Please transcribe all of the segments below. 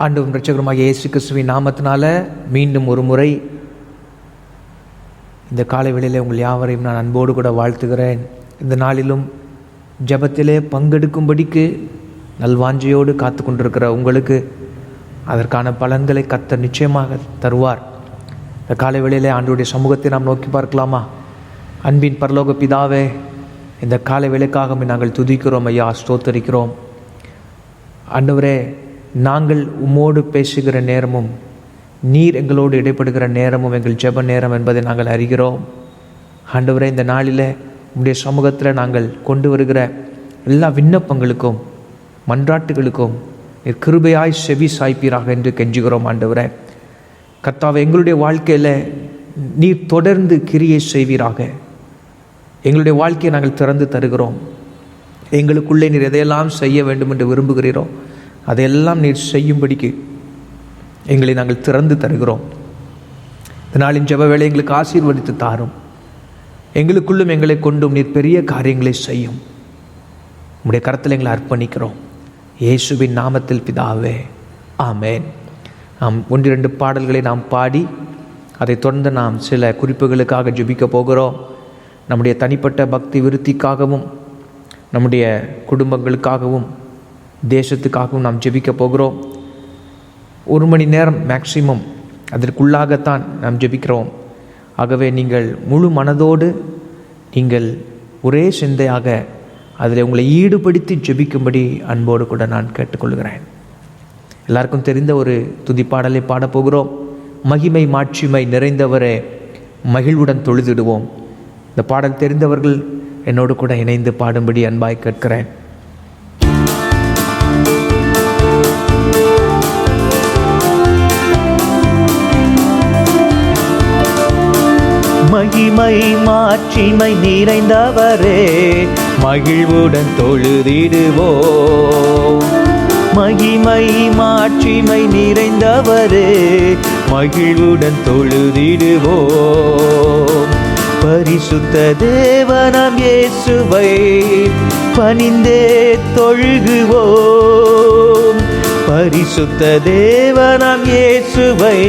ஆண்டவரும் இரட்சகருமாகிய இயேசு கிறிஸ்துவின் நாமத்தினால மீண்டும் ஒரு முறை இந்த காலை வேளையிலே உங்கள் யாவரையும் நான் அன்போடு கூட வாழ்த்துகிறேன். இந்த நாளிலும் ஜெபத்திலே பங்கெடுக்கும்படிக்கு நல்வாஞ்சையோடு காத்து கொண்டிருக்கிற உங்களுக்கு அதற்கான பலன்களை கர்த்தர் நிச்சயமாக தருவார். இந்த காலை வேளையிலே ஆண்டவருடைய சமூகத்தை நாம் நோக்கி பார்க்கலாமா? அன்பின் பரலோக பிதாவே, இந்த காலை வேளைக்காக நாங்கள் துதிக்கிறோம் ஐயா, ஸ்தோத்தரிக்கிறோம். ஆண்டவரே, நாங்கள் உம்மோடு பேசுகிற நேரமும் நீர் எங்களோடு இடைப்படுகிற நேரமும் எங்கள் ஜெப நேரம் என்பதை நாங்கள் அறிகிறோம். ஆண்டவரே, இந்த நாளில் உம்முடைய சமூகத்தில் நாங்கள் கொண்டு வருகிற எல்லா விண்ணப்பங்களுக்கும் மன்றாட்டுகளுக்கும் நீர் கிருபையாய் செவி சாய்ப்பீராக என்று கெஞ்சுகிறோம். ஆண்டவரே கர்த்தாவே, எங்களுடைய வாழ்க்கையில் நீர் தொடர்ந்து கிரியை செய்வீராக. எங்களுடைய வாழ்க்கையை நாங்கள் திறந்து தருகிறோம். எங்களுக்குள்ளே நீர் எதையெல்லாம் செய்ய வேண்டும் என்று விரும்புகிறீரோ அதையெல்லாம் நீர் செய்யும்படிக்கு எங்களை நாங்கள் திறந்து தருகிறோம். இந்த நாளின் ஜெப வேளை எங்களுக்கு ஆசீர்வதித்து தாரும். எங்களுக்குள்ளும் எங்களை கொண்டும் நீர் பெரிய காரியங்களை செய்யும். உம்முடைய கரத்தில் எங்களை அர்ப்பணிக்கிறோம். இயேசுவின் நாமத்தில் பிதாவே, ஆமேன். நாம் 1-2 பாடல்களை நாம் பாடி அதை தொடர்ந்து நாம் சில குறிப்புகளுக்காக ஜெபிக்க போகிறோம். நம்முடைய தனிப்பட்ட பக்தி விருத்திக்காகவும் நம்முடைய குடும்பங்களுக்காகவும் தேசத்துக்காகவும் நாம் ஜெபிக்க போகிறோம். 1 மணி நேரம் மேக்சிமம் அதற்குள்ளாகத்தான் நாம் ஜெபிக்கிறோம். ஆகவே நீங்கள் முழு மனதோடு நீங்கள் ஒரே சிந்தையாக அதில் உங்களை ஈடுபடுத்தி ஜெபிக்கும்படி அன்போடு கூட நான் கேட்டுக்கொள்கிறேன். எல்லாருக்கும் தெரிந்த ஒரு துதிப்பாடலை பாடப்போகிறோம். மகிமை மாட்சிமை நிறைந்தவரே, மகிழ்வுடன் தொழுதிடுவோம். இந்த பாடல் தெரிந்தவர்கள் என்னோடு கூட இணைந்து பாடும்படி அன்பாய் கேட்கிறேன். மகிமை மாட்சிமை நிறைந்தவரே, மகிழ்வுடன் தொழுதிடுவோம். மகிமை மாட்சிமை நிறைந்தவரே, மகிழ்வுடன் தொழுதிடுவோம். பரிசுத்த தேவனாம் இயேசுவை பணிந்தே தொழுகுவோம். பரிசுத்த தேவனாம் இயேசுவை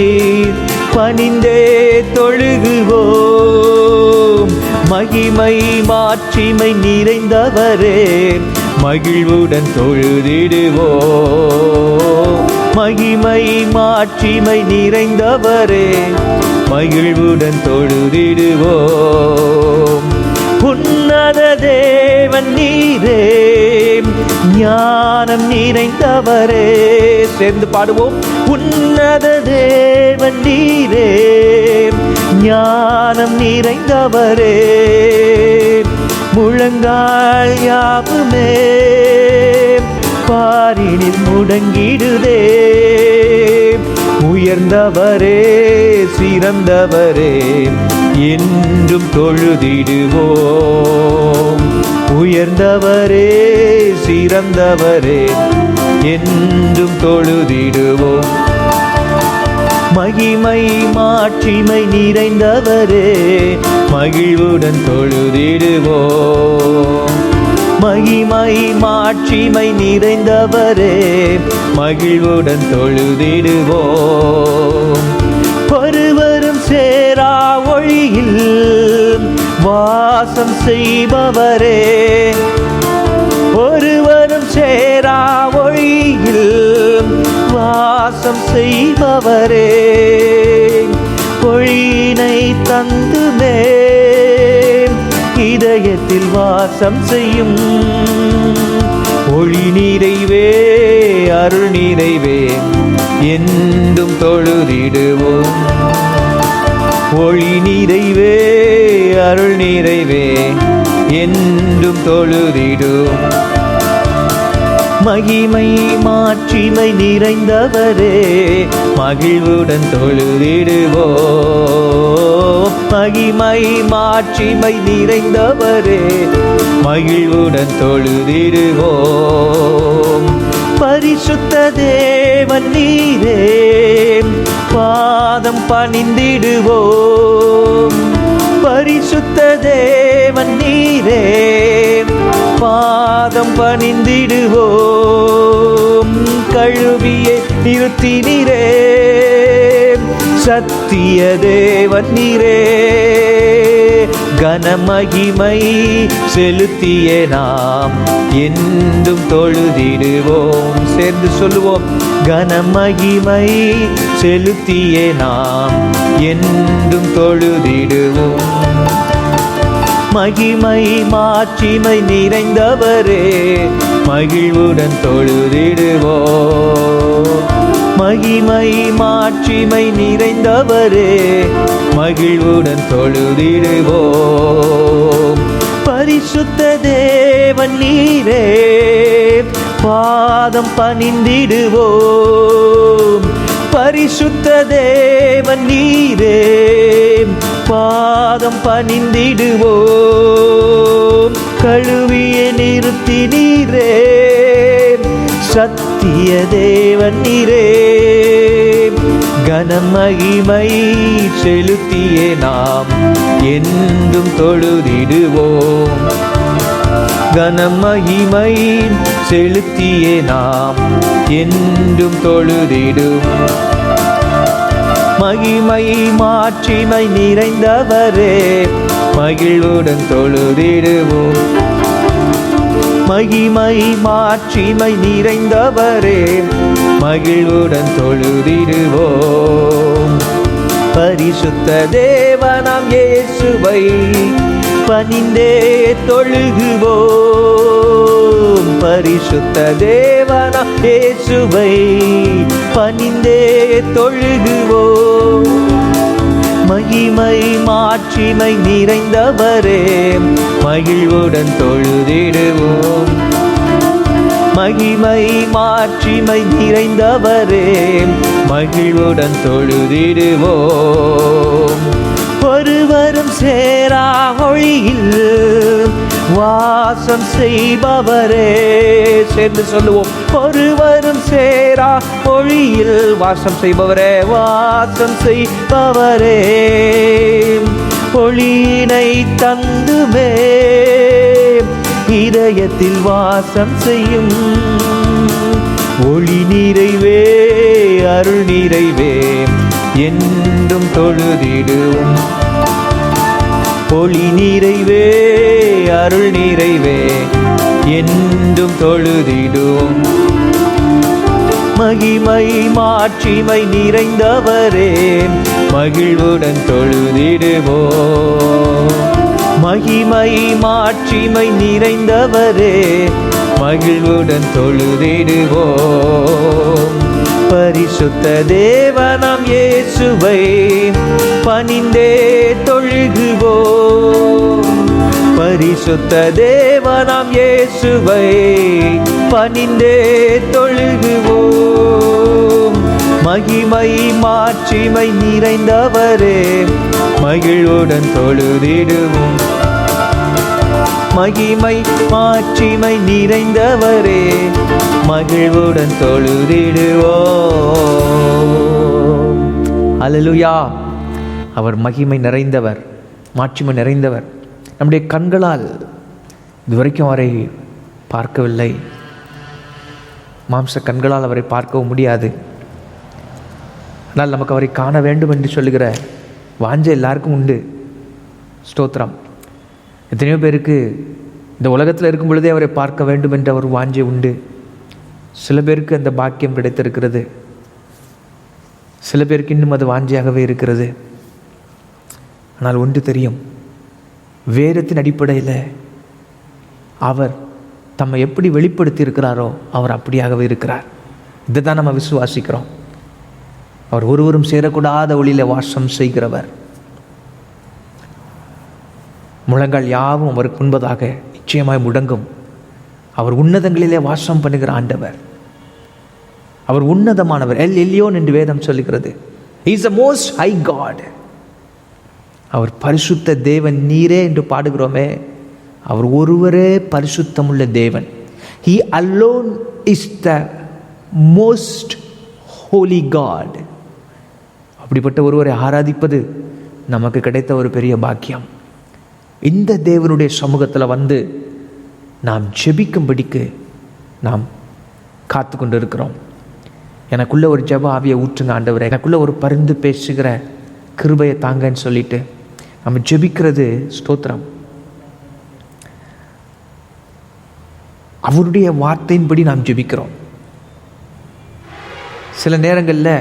பணிந்தே தொழுகுவோம். மகிமை மாட்சிமை நிறைந்தவரே, மகிழ்வுடன் தொழுதிடுவோம். மகிமை மாட்சிமை நிறைந்தவரே, மகிழ்வுடன் தொழுதிடுவோம். உன்னத தேவன் நீரே, ஞானம் நிறைந்தவரே. சேர்ந்து பாடுவோம். உன்னத தேவன் நீரே, ஞானம் நிறைந்தவரே. முழங்கால் யாவுமே பாரினில் முடங்கிடுதே. உயர்ந்தவரே, சிறந்தவரே, என்றும் தொழுதிடுவோம். உயர்ந்தவரே, சிறந்தவரே, என்றும் தொழுதிடுவோம். மகிமை மாட்சிமை நிறைந்தவரே, மகிழ்வுடன் தொழுதிடுவோம். மகிமை மாட்சிமை நிறைந்தவரே, மகிழ்வுடன் தொழுதிடுவோம். ஒருவரும் சேரா ஒளியில் வாசம் செய்பவரே, ஒருவரும் சேரா ஒளியில் வாசம் செய்பவரே. ஒளியினை தந்துமே இதயத்தில் வாசம் செய்யும். ஒளி நிறைவே, அருள் நிறைவே, என்றும் தொழுதிடுவோம். ஒளி நிறைவே, அருள் நிறைவே, என்றும் தொழுதிடுவோம். மகிமை மாட்சிமை நிறைந்தவரே, மகிழ்வுடன் தொழுதிடுவோம். மகிமை மாட்சிமை நிறைந்தவரே, மகிழ்வுடன் தொழுதிடுவோம். பரிசுத்த தேவன் நீரே, பாதம் பணிந்திடுவோம். பரிசுத்த தேவன் நீரே, பாதம் பணிந்திடுவோம். கழுவியே நிறுத்தினீரே, சத்திய தேவன் நீரே. கனமகிமை செலுத்திய நாம் என்றும் தொழுதிடுவோம். சேர்ந்து சொல்லுவோம், கனமகிமை செலுத்திய நாம் என்றும் தொழுதிடுவோம். மகிமை மாட்சிமை நிறைந்தவரே, மகிழ்வுடன் தொழுதிடுவோம். மகிமை மாட்சிமை நிறைந்தவரே, மகிழ்வுடன் தொழுதிடுவோம். பரிசுத்த தேவன் நீரே, பாதம் பணிந்திடுவோம். பரிசுத்த தேவன் நீரே, பாதம் பணிந்திடுவோம். கழுவிய நிறுத்தினீரே, சத்திய தேவன் நீரே. கனமகிமை செலுத்திய நாம் என்றும் தொழுதிடுவோம். கனமகிமை செலுத்திய நாம் என்றும் தொழுதிடுவோம். மகிமை மாட்சிமை நிறைந்தவரே, மகிழ்வுடன் தொழுதிடுவோம். மகிமை மாட்சிமை நிறைந்தவரே, மகிழ்வுடன் தொழுதிடுவோம். பரிசுத்த தேவனாம் இயேசுவை பணிந்தே தொழுகுவோம். பரிசுத்த தேவனாம் இயேசுவை பணிந்தே தொழுகுவோம். மகிமை மாட்சிமை நிறைந்தவரே, மகிழ்வுடன் தொழுதிடுவோம். மகிமை மாட்சிமை நிறைந்தவரே, மகிழ்வுடன் தொழுதிடுவோம். ஒருவரும் சேரா ஒளியில் வாசம் செய்பவரே, சேர்ந்து சொல்லுவோம், ஒருவரும் சேரா ஒளியில் வாசம் செய்பவரே, வாசம் செய்பவரே. ஒளியினை தந்துமே இதயத்தில் வாசம் செய்யும். ஒளி நிறைவே அருள் நிறைவே என்றும் தொழுதிடுவோம். ஒளி நிறைவே அருள் நிறைவே என்றும் தொழுதிடுவோம். மகிமை மாட்சிமை நிறைந்தவரே, மகிழ்வுடன் தொழுதிடுவோம். மகிமை மாட்சிமை நிறைந்தவரே, மகிழ்வுடன் தொழுதிடுவோம். பரிசுத்த தேவனாம் இயேசுவை பணிந்தே தொழுகுவோம். பரிசுத்த தேவனாம் இயேசுவை பணிந்தே தொழுகுவோம். மகிமை மாட்சிமை நிறைந்தவரே, மகிழ்வுடன் தொழுதிடுவோம். மகிமை மாட்சிமை நிறைந்தவரே, மகிழ்வுடன் தொழுதிடுவோம். அல்லேலூயா. அவர் மகிமை நிறைந்தவர், மாட்சிமை நிறைந்தவர். நம்முடைய கண்களால் இதுவரைக்கும் அவரை பார்க்கவில்லை, மாம்ச கண்களால் அவரை பார்க்கவும் முடியாது. ஆனால் நமக்கு அவரை காண வேண்டும் என்று சொல்லுகிற வாஞ்சை எல்லாருக்கும் உண்டு. ஸ்தோத்திரம். எத்தனையோ பேருக்கு இந்த உலகத்தில் இருக்கும் பொழுதே அவரை பார்க்க வேண்டும் என்ற ஒரு வாஞ்சை உண்டு. சில பேருக்கு அந்த பாக்கியம் கிடைத்திருக்கிறது, சில பேருக்கு இன்னும் அது வாஞ்சையாகவே இருக்கிறது. ஆனால் ஒன்று தெரியும், வேதத்தின் அடிப்படையில் அவர் தம்மை எப்படி வெளிப்படுத்தி இருக்கிறாரோ அவர் அப்படியாகவே இருக்கிறார். இதை தான் நம்ம விசுவாசிக்கிறோம். அவர் ஒருவரும் சேரக்கூடாத ஒளியில் வாசம் செய்கிறவர். முழங்கால் யாவும் அவருக்கு முன்பதாக நிச்சயமாய் முடங்கும். அவர் உன்னதங்களிலே வாசம் பண்ணுகிற ஆண்டவர், அவர் உன்னதமானவர். எல் எல்யோன் என்று வேதம் சொல்லுகிறது. He is the most high God. அவர் பரிசுத்த தேவன் நீரே என்று பாடுகிறோமே, அவர் ஒருவரே பரிசுத்தமுள்ள தேவன். He alone is the most holy God. அப்படிப்பட்ட ஒருவரை ஆராதிப்பது நமக்கு கிடைத்த ஒரு பெரிய பாக்கியம். இந்த தேவனுடைய சமூகத்தில் வந்து நாம் ஜெபிக்கும்படிக்கு நாம் காத்து கொண்டு இருக்கிறோம். எனக்குள்ளே ஒரு ஜெப ஆவியை ஊற்றுங்க ஆண்டவரே, எனக்குள்ளே ஒரு பரிந்து பேசுகிற கிருபையை தாங்கன்னு சொல்லிட்டு நம்ம ஜெபிக்கிறது ஸ்தோத்திரம். அவருடைய வார்த்தையின்படி நாம் ஜெபிக்கிறோம். சில நேரங்களில்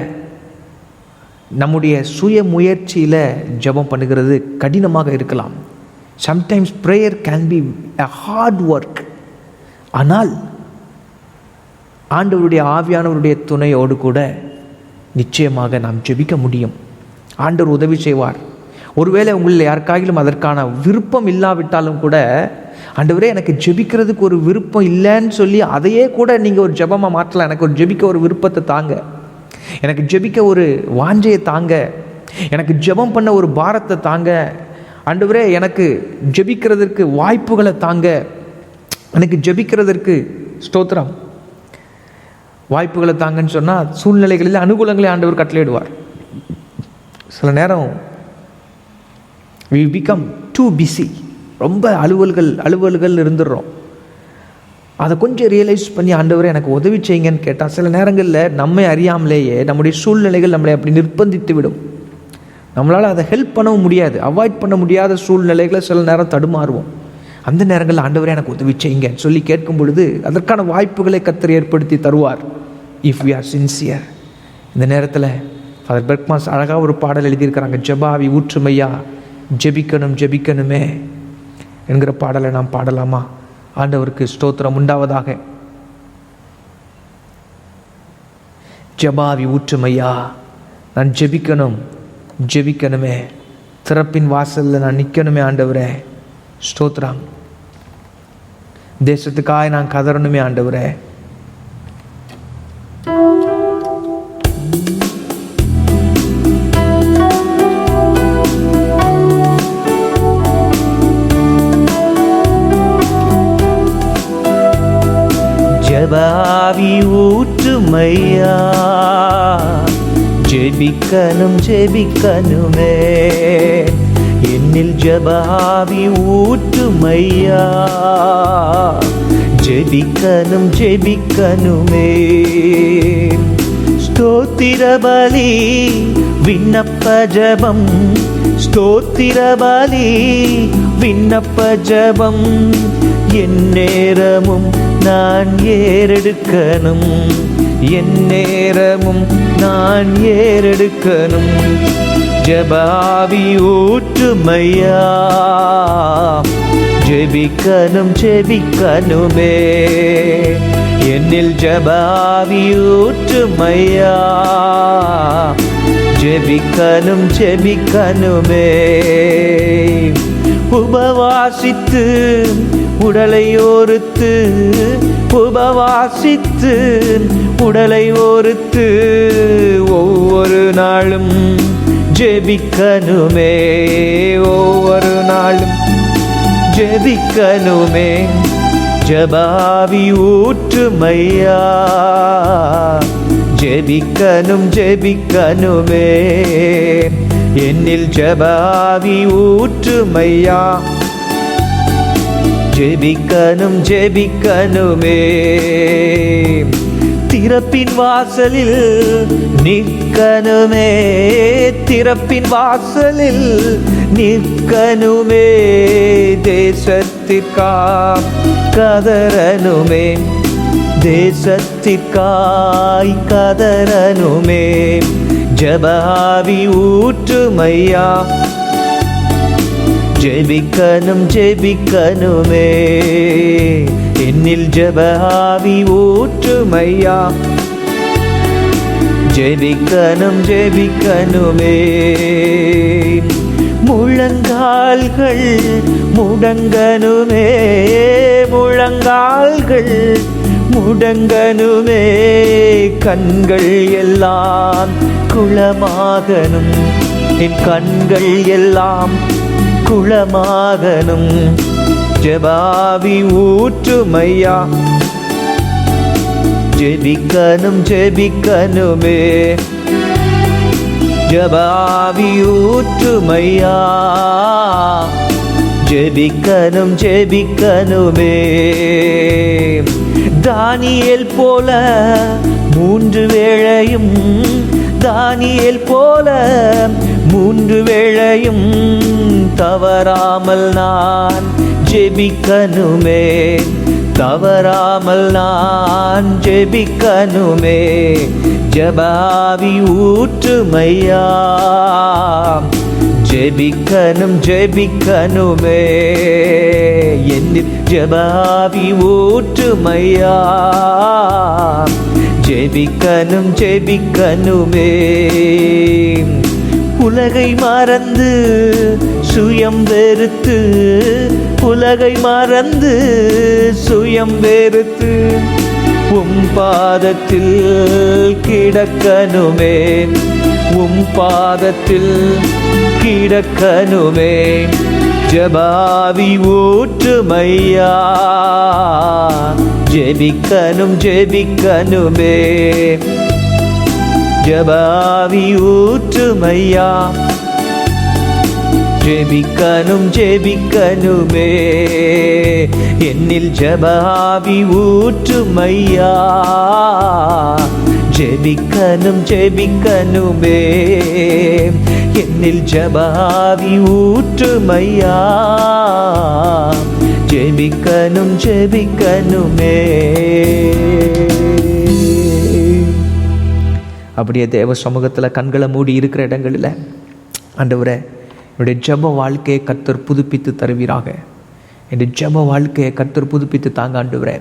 நம்முடைய சுய முயற்சியில் ஜெபம் பண்ணுகிறது கடினமாக இருக்கலாம். Sometimes prayer can be a hard work. ஆனால் ஆண்டவருடைய ஆவியானவருடைய துணையோடு கூட நிச்சயமாக நாம் ஜெபிக்க முடியும். ஆண்டவர் உதவி செய்வார். ஒருவேளை உங்களில் யாருக்காகிலும் அதற்கான விருப்பம் இல்லாவிட்டாலும் கூட, ஆண்டவரே எனக்கு ஜெபிக்கிறதுக்கு ஒரு விருப்பம் இல்லைன்னு சொல்லி அதையே கூட நீங்கள் ஒரு ஜெபமாக மாற்றலாம். எனக்கு ஒரு ஜெபிக்க ஒரு விருப்பத்தை தாங்க, எனக்கு ஜெபிக்க ஒரு வாஞ்சையை தாங்க, எனக்கு ஜெபம் பண்ண ஒரு பாரத்தை தாங்க, ஆண்டவரே எனக்கு ஜெபிக்கிறதற்கு வாய்ப்புகளை தாங்க, எனக்கு ஜெபிக்கிறதற்கு ஸ்தோத்திரம் வாய்ப்புகளை தாங்கன்னு சொன்னால் சூழ்நிலைகளில் அனுகூலங்களை ஆண்டவர் கட்டளையிடுவார். சில நேரம் we become too busy, ரொம்ப அலுவல்கள் இருந்துடுறோம். அதை கொஞ்சம் ரியலைஸ் பண்ணி ஆண்டவரே எனக்கு உதவி செய்யுங்கன்னு கேட்டால் சில நேரங்களில் நம்மை அறியாமலேயே நம்முடைய சூழ்நிலைகள் நம்மளை அப்படி நிர்பந்தித்து விடும். நம்மளால் அதை ஹெல்ப் பண்ணவும் முடியாது, அவாய்ட் பண்ண முடியாத சூழ்நிலைகளை சில நேரம் தடுமாறுவோம். அந்த நேரங்களில் ஆண்டவரே எனக்கு உதவி செய்யுங்கன்னு சொல்லி கேட்கும் பொழுது அதற்கான வாய்ப்புகளை கர்த்தர் ஏற்படுத்தி தருவார். If we are sincere. இந்த நேரத்தில் ஃபாதர் பெர்க்மாஸ் அழகாக ஒரு பாடல் எழுதியிருக்கிறாங்க, ஜெப ஆவி ஊற்றுமையா ஜெபிக்கணும் ஜெபிக்கணுமே என்கிற பாடலை நாம் பாடலாமா? ஆண்டவருக்கு ஸ்தோத்திரம் உண்டாவதாக. ஜெப ஆவி ஊற்றுமையா, நான் ஜெபிக்கணும் ஜெபிக்கணுமே, திறப்பின் வாசலில் நான் நிற்கணுமே ஆண்டவரே, ஸ்தோத்திரம். தேசத்துக்காக நான் கதறணுமே ஆண்டவரே. ஜெப ஆவி ஊற்றுமையா ஜெபிக்கணும் ஜெபிக்கணுமே, என்னில் ஜெப ஆவி ஊற்றுமையா ஜெபிக்கணும் ஜெபிக்கணுமே. ஸ்தோத்திர பலி விண்ணப்ப ஜெபம், ஸ்தோத்திர பலி விண்ணப்ப ஜெபம், என் நேரமும் நான் ஏறெடுக்கணும், என் நேரமும் நான் ஏறெடுக்கணும். ஜெப ஆவி ஊற்றுமையா ஜெபிக்கணும் ஜெபிக்கணுமே, என்னில் ஜெப ஆவி ஊற்றுமையா ஜெபிக்கணும் ஜெபிக்கணுமே. உபவாசித்து உடலை ஒருத்து, உபவாசித்து உடலை ஒருத்து, ஒவ்வொரு நாளும் ஜெபிக்கணுமே, ஒவ்வொரு நாளும் ஜெபிக்கணுமே. ஜெப ஆவி ஊற்றுமையா ஜெபிக்கணும் ஜெபிக்கணுமே, என்னில் ஜெப ஆவி ஊற்றுமையா ஜெபிக்கணும் ஜெபிக்கணுமே. திறப்பின் வாசலில் நிற்கணுமே, திறப்பின் வாசலில் நிற்கணுமே, தேசத்திற்காய் கதறணுமே, தேசத்திற்காய் கதறணுமே. ஜெப ஆவி ஊற்றுமையா ஜெபிக்கணும் ஜெபிக்கணுமே, என்னில் ஜெப ஆவி ஊற்றுமையா ஜெபிக்கணும் ஜெபிக்கணுமே. முழங்கால்கள் முடங்கணுமே, முழங்கால்கள் முடங்கணுமே, கண்கள் எல்லாம் குளமாகணும், என் கண்கள் எல்லாம் குளமாகணும். ஜெப ஆவி ஊற்றுமையா ஜெபிக்கணும் ஜெபிக்கணுமே, ஜெப ஆவி ஊற்றுமையா ஜெபிக்கணும் ஜெபிக்கணுமே. தானியேல் போல 3 வேளையும், தானியேல் போல 3 வேளையும் தவறாமல் நான் ஜெபிக்கணுமே, தவறாமல் நான் ஜெபிக்கணுமே. ஜெபாவி ஊற்றுமையா, ஜெபிக்கணும் ஜெபிக்கணுமே. என்னில் ஜெபாவி ஊற்றுமையா, ஜெபிக்கணும் ஜெபிக்கணுமே. உலகை மறந்து சுயம் வெறுத்து, உலகை மறந்து சுயம் வெறுத்து பாதத்தில் கிடக்கணுமே, பாதத்தில் கிடக்கணுமே. ஜெபாவி ஊற்றுமையா, ஜெபிக்கணும் ஜெபிக்கணுமே. ஜெபாவி ஊற்றுமையா, ஜெபிக்கணும் ஜெபிக்கணுமே. என்னில் ஜெபாவி ஊற்றுமையா, ஜெபிக்கணும் ஜெபிக்கணுமே. என்னில் ஜெபாவி ஊற்றுமையா, ஜெபிக்கணும் ஜெபிக்கணுமே. அப்படியே தேவ சமூகத்தில் கண்களை மூடி இருக்கிற இடங்களில் ஆண்டவரே, என்னுடைய ஜெப வாழ்க்கையை கர்த்தர் புதுப்பித்து தருவீராக. என்னுடைய ஜெப வாழ்க்கையை கர்த்தர் புதுப்பித்து தாங்க ஆண்டவரே.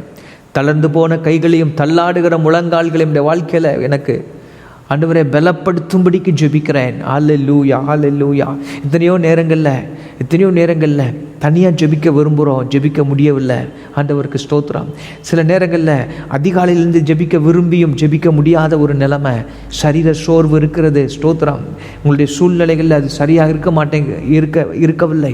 தளர்ந்து போன கைகளையும் தள்ளாடுகிற முழங்கால்களையும் என்னுடைய வாழ்க்கையில் எனக்கு ஆண்டவரே பலப்படுத்தும்படிக்கு ஜெபிக்கிறேன். ஹல்லேலூயா ஹல்லேலூயா. எத்தனையோ நேரங்களில் தனியாக ஜெபிக்க விரும்புகிறோம், ஜெபிக்க முடியவில்லை. ஆண்டவருக்கு ஸ்தோத்திரம். சில நேரங்களில் அதிகாலையிலேருந்து ஜெபிக்க விரும்பியும் ஜெபிக்க முடியாத ஒரு நிலைமை, சரீர சோர்வு இருக்கிறது. ஸ்தோத்திரம். உங்களுடைய சூழ்நிலைகளில் அது சரியாக இருக்கவில்லை.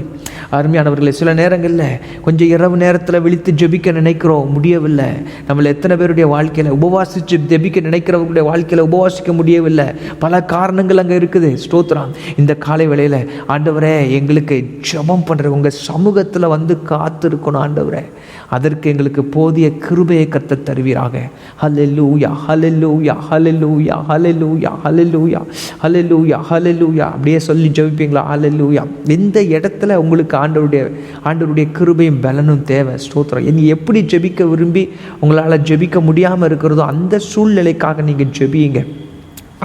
அருமையானவர்களே, சில நேரங்களில் கொஞ்சம் இரவு நேரத்தில் விழித்து ஜெபிக்க நினைக்கிறோம், முடியவில்லை. நம்மளை எத்தனை பேருடைய வாழ்க்கையில் உபவாசித்து ஜெபிக்க நினைக்கிறவர்களுடைய வாழ்க்கையில் உபவாசிக்க முடியவில்லை. பல காரணங்கள் அங்கே இருக்குது. ஸ்தோத்திரம். இந்த காலை வேளையில் ஆண்டவரே, எங்களுக்கு ஜெபம் பண்ணுற உங்கள் சமூகத்தில் வந்து காத்திருக்கணும் ஆண்டவரே. அதற்கு எங்களுக்கு போதிய கிருபையை கர்த்தர் தருவீராக. ஹல்லேலூயா ஹல்லேலூயா ஹல்லேலூயா ஹல்லேலூயா ஹல்லேலூயா ஹல்லேலூயா ஹல்லேலூயா. அப்படியே சொல்லி ஜெபிப்பீங்களா? ஹல்லேலூயா. எந்த இடத்துல உங்களுக்கு ஆண்டவருடைய கிருபையும் பலனும் தேவை. ஸ்தோத்திரம். நீ எப்படி ஜெபிக்க விரும்பி உங்களால் ஜெபிக்க முடியாமல் இருக்கிறதோ அந்த சூழ்நிலைக்காக நீங்கள் ஜெபியுங்க.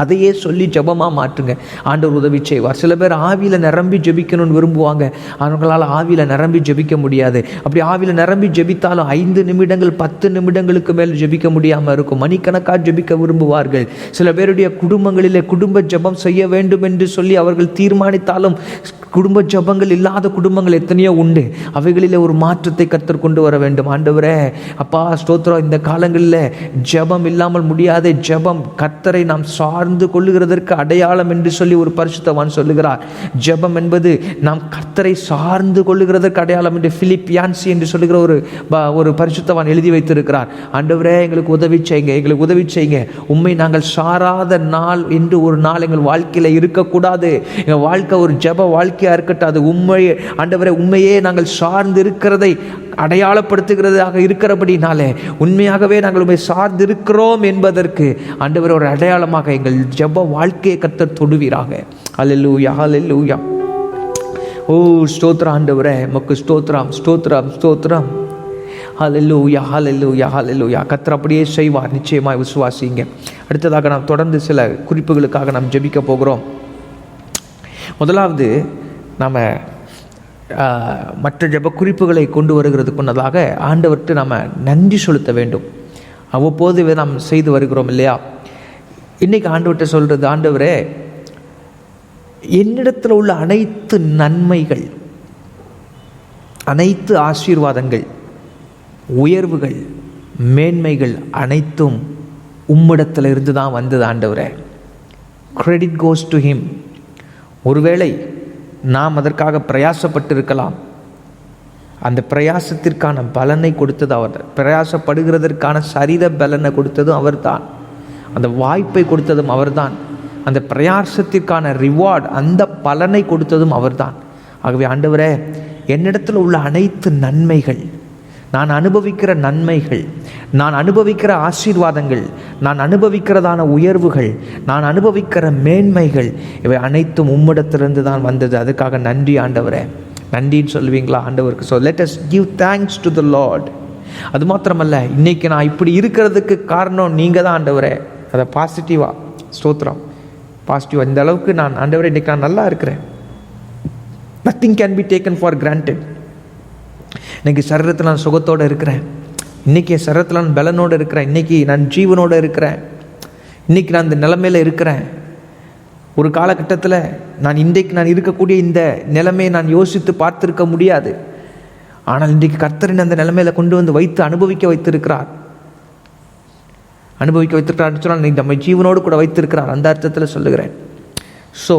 அதையே சொல்லி ஜெபமாக மாற்றுங்க. ஆண்டவர் உதவி செய்வார். சில பேர் ஆவியில் நிரம்பி ஜெபிக்கணும்னு விரும்புவாங்க. அவங்களால் ஆவியில் நிரம்பி ஜெபிக்க முடியாது. அப்படி ஆவியில் நிரம்பி ஜெபித்தாலும் 5 நிமிடங்கள் 10 நிமிடங்களுக்கு மேல் ஜெபிக்க முடியாமல் இருக்கும். மணிக்கணக்காக ஜெபிக்க விரும்புவார்கள். சில பேருடைய குடும்பங்களிலே குடும்ப ஜெபம் செய்ய வேண்டும் என்று சொல்லி அவர்கள் தீர்மானித்தாலும் குடும்ப ஜெபங்கள் இல்லாத குடும்பங்கள் எத்தனையோ உண்டு. அவைகளிலே ஒரு மாற்றத்தை கர்த்தர் கொண்டு வர வேண்டும். ஆண்டவரே அப்பா ஸ்தோத்திரம். இந்த காலங்களில் ஜெபம் இல்லாமல் முடியாத ஜெபம் கர்த்தரை நாம் சார்ந்து கொள்ளுகிறதற்கு அடையாளம் என்று சொல்லி ஒரு பரிசுத்தவான் சொல்லுகிறார். ஜெபம் என்பது நாம் கர்த்தரை சார்ந்து கொள்ளுகிறதற்கு அடையாளம் என்று பிலிப்பியான்சி என்று சொல்லுகிற ஒரு பரிசுத்தவான் எழுதி வைத்திருக்கிறார். ஆண்டவரே எங்களுக்கு உதவி செய்யுங்க. உண்மை நாங்கள் சாராத நாள் என்று ஒரு நாள் எங்கள் வாழ்க்கையில் இருக்கக்கூடாது. எங்கள் வாழ்க்கை ஒரு ஜெப வாழ்க்கையாக இருக்கட்டும். அது உண்மையே ஆண்டவரே, உண்மையே நாங்கள் சார்ந்து இருக்கிறதை அடையாளப்படுத்துகிறதாக இருக்கிறபடினாலே உண்மையாகவே நாங்கள் உண்மை சார்ந்து இருக்கிறோம் என்பதற்கு ஆண்டவர் ஒரு அடையாளமாக எங்கள் ஜெப வாழ்க்கையை கர்த்தர் தொடுவீராக. ஹல்லேலூயா ஹல்லேலூயா. ஓ ஸ்தோத்திரம் ஆண்டவரே, உமக்கு ஸ்தோத்திரம் ஸ்தோத்திரம் ஸ்தோத்திரம். ஹல்லேலூயா ஹல்லேலூயா ஹல்லேலூயா. கர்த்தர் அப்படியே செய்வார், நிச்சயமாய் விசுவாசிங்க. அடுத்ததாக நாம் தொடர்ந்து சில குறிப்புகளுக்காக நாம் ஜெபிக்க போகிறோம். முதலாவது, நாம் மற்ற ஜெப குறிப்புகளை கொண்டு வருகிறதுக்கு முன்னதாக ஆண்டவர்கிட்ட நாம் நன்றி செலுத்த வேண்டும். அவ்வப்போது நாம் செய்து வருகிறோம் இல்லையா? இன்றைக்கி ஆண்டவர்கிட்ட சொல்கிறது, ஆண்டவரே என்னிடத்தில் உள்ள அனைத்து நன்மைகள், அனைத்து ஆசீர்வாதங்கள், உயர்வுகள், மேன்மைகள் அனைத்தும் உம்மிடத்தில் இருந்து தான் வந்தது ஆண்டவரே. Credit goes to him. ஒருவேளை நாம் அதற்காக பிரயாசப்பட்டிருக்கலாம். அந்த பிரயாசத்திற்கான பலனை கொடுத்தது அவர். பிரயாசப்படுகிறதற்கான சரீர பலனை கொடுத்ததும் அவர்தான். அந்த வாய்ப்பை கொடுத்ததும் அவர்தான். அந்த பிரயாசத்திற்கான ரிவார்டு, அந்த பலனை கொடுத்ததும் அவர்தான். ஆகவே ஆண்டவரே, என்னிடத்தில் உள்ள அனைத்து நன்மைகள், நான் அனுபவிக்கிற நன்மைகள், நான் அனுபவிக்கிற ஆசீர்வாதங்கள், நான் அனுபவிக்கிறதான உயர்வுகள், நான் அனுபவிக்கிற மேன்மைகள், இவை அனைத்தும் உம்மிடத்திலிருந்து தான் வந்தது. அதுக்காக நன்றி ஆண்டவரே. நன்றின்னு சொல்லுவீங்களா ஆண்டவருக்கு? So let us give thanks to the Lord. அது மாத்திரமல்ல, இன்றைக்கி நான் இப்படி இருக்கிறதுக்கு காரணம் நீங்கள் தான் ஆண்டவரே. அதை பாசிட்டிவாக ஸ்தோத்திரம், பாசிட்டிவாக இந்த அளவுக்கு நான் ஆண்டவரே இன்றைக்கி நான் நல்லா இருக்கிறேன். Nothing can be taken for granted. இன்றைக்கி சரீரத்தில் நான் சுகத்தோடு இருக்கிறேன், இன்றைக்கி என் சரீரத்தில் நான் பலனோடு இருக்கிறேன், இன்றைக்கி நான் ஜீவனோடு இருக்கிறேன், இன்றைக்கி நான் இந்த நிலைமையில் இருக்கிறேன். ஒரு காலகட்டத்தில் இன்றைக்கு நான் இருக்கக்கூடிய இந்த நிலைமையை நான் யோசித்து பார்த்துருக்க முடியாது. ஆனால் இன்றைக்கு கர்த்தரின் அந்த நிலைமையில் கொண்டு வந்து வைத்து அனுபவிக்க வைத்திருக்கிறார். சொன்னால் நம்ம ஜீவனோடு கூட வைத்திருக்கிறார், அந்த அர்த்தத்தில் சொல்லுகிறேன். ஸோ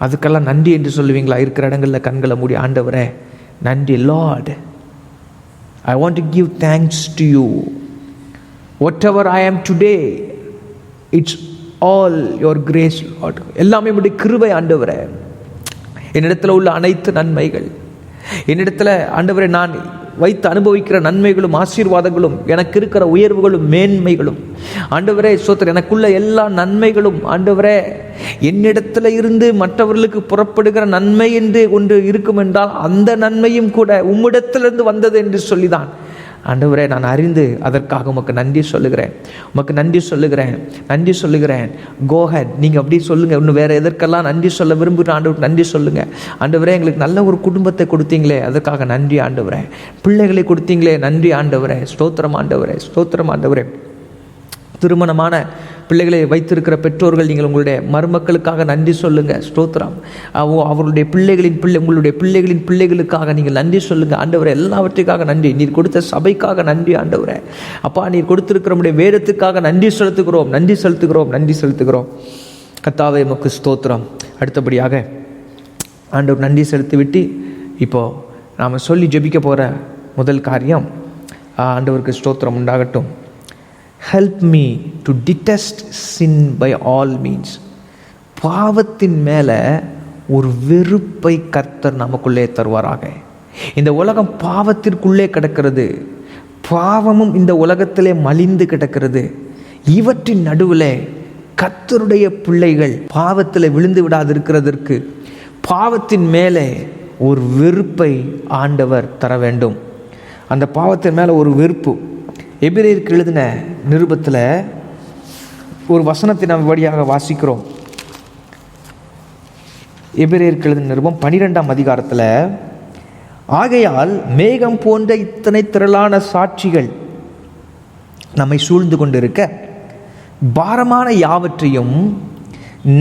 அதுக்கெல்லாம் நன்றி என்று சொல்லுவீங்களா? இருக்கிற இடங்களில் கண்களை மூடி, ஆண்டவரே நன்றி. Lord, I want to give thanks to you. Whatever I am today, it's all your grace, Lord. எல்லாமே உம்முடைய கிருபை ஆண்டவரே. என்னிடத்தில் உள்ள அனைத்து நன்மைகள், என்னிடத்தில் ஆண்டவரே நான் வைத்து அனுபவிக்கிற நன்மைகளும் ஆசீர்வாதங்களும், எனக்கு இருக்கிற உயர்வுகளும் மேன்மைகளும் ஆண்டவரே ஸ்தோத்திரம், எனக்குள்ள எல்லா நன்மைகளும் ஆண்டவரே, என்னிடத்தில் இருந்து மற்றவர்களுக்கு புறப்படுகிற நன்மை என்று ஒன்று இருக்கும் என்றால் அந்த நன்மையும் கூட உம்மிடத்திலிருந்து வந்தது என்று சொல்லிதான் ஆண்டவரே நான் அறிந்து அதற்காக உமக்கு நன்றி சொல்லுகிறேன். கோஹெட், நீங்கள் அப்படி சொல்லுங்கள். இன்னும் வேறு எதற்கெல்லாம் நன்றி சொல்ல விரும்புகிற ஆண்டவருக்கு நன்றி சொல்லுங்கள். ஆண்டவரே எங்களுக்கு நல்ல ஒரு குடும்பத்தை கொடுத்தீங்களே, அதற்காக நன்றி ஆண்டவரே. பிள்ளைகளை கொடுத்தீங்களே, நன்றி ஆண்டவரே. ஸ்தோத்திரம் ஆண்டவரே. திருமணமான பிள்ளைகளை வைத்திருக்கிற பெற்றோர்கள், நீங்கள் உங்களுடைய மருமக்களுக்காக நன்றி சொல்லுங்கள். ஸ்தோத்திரம். அவர்களுடைய உங்களுடைய பிள்ளைகளின் பிள்ளைகளுக்காக நீங்கள் நன்றி சொல்லுங்கள் ஆண்டவரே. எல்லாவற்றுக்காக நன்றி. நீர் கொடுத்த சபைக்காக நன்றி ஆண்டவரே. அப்பா, நீர் கொடுத்திருக்கிற நம்முடைய வேதத்துக்காக நன்றி செலுத்துகிறோம். கர்த்தாவே உமக்கு ஸ்தோத்திரம். அடுத்தபடியாக ஆண்டவர் நன்றி செலுத்திவிட்டு இப்போது நாம் சொல்லி ஜெபிக்க போகிற முதல் காரியம், ஆண்டவருக்கு ஸ்தோத்திரம் உண்டாகட்டும். Help me to detest sin by all means. பாவத்தின் மேலே ஒரு வெறுப்பை கர்த்தர் நமக்குள்ளே தருவாராக. இந்த உலகம் பாவத்திற்குள்ளே கிடக்கிறது, பாவமும் இந்த உலகத்திலே மலிந்து கிடக்கிறது. இவற்றின் நடுவில் கர்த்தருடைய பிள்ளைகள் பாவத்தில் விழுந்து விடாதிருக்கிறதற்கு பாவத்தின் மேலே ஒரு வெறுப்பை ஆண்டவர் தர வேண்டும். அந்த பாவத்தின் மேலே ஒரு வெறுப்பு. எபிரேயருக்கு எழுதின நிருபத்தில் ஒரு வசனத்தை நாம் வழியாக வாசிக்கிறோம். எபிரேயருக்கு எழுதின நிருபம் 12ஆம் அதிகாரத்தில், ஆகையால் மேகம் போன்ற இத்தனை திரளான சாட்சிகள் நம்மை சூழ்ந்து கொண்டிருக்க, பாரமான யாவற்றையும்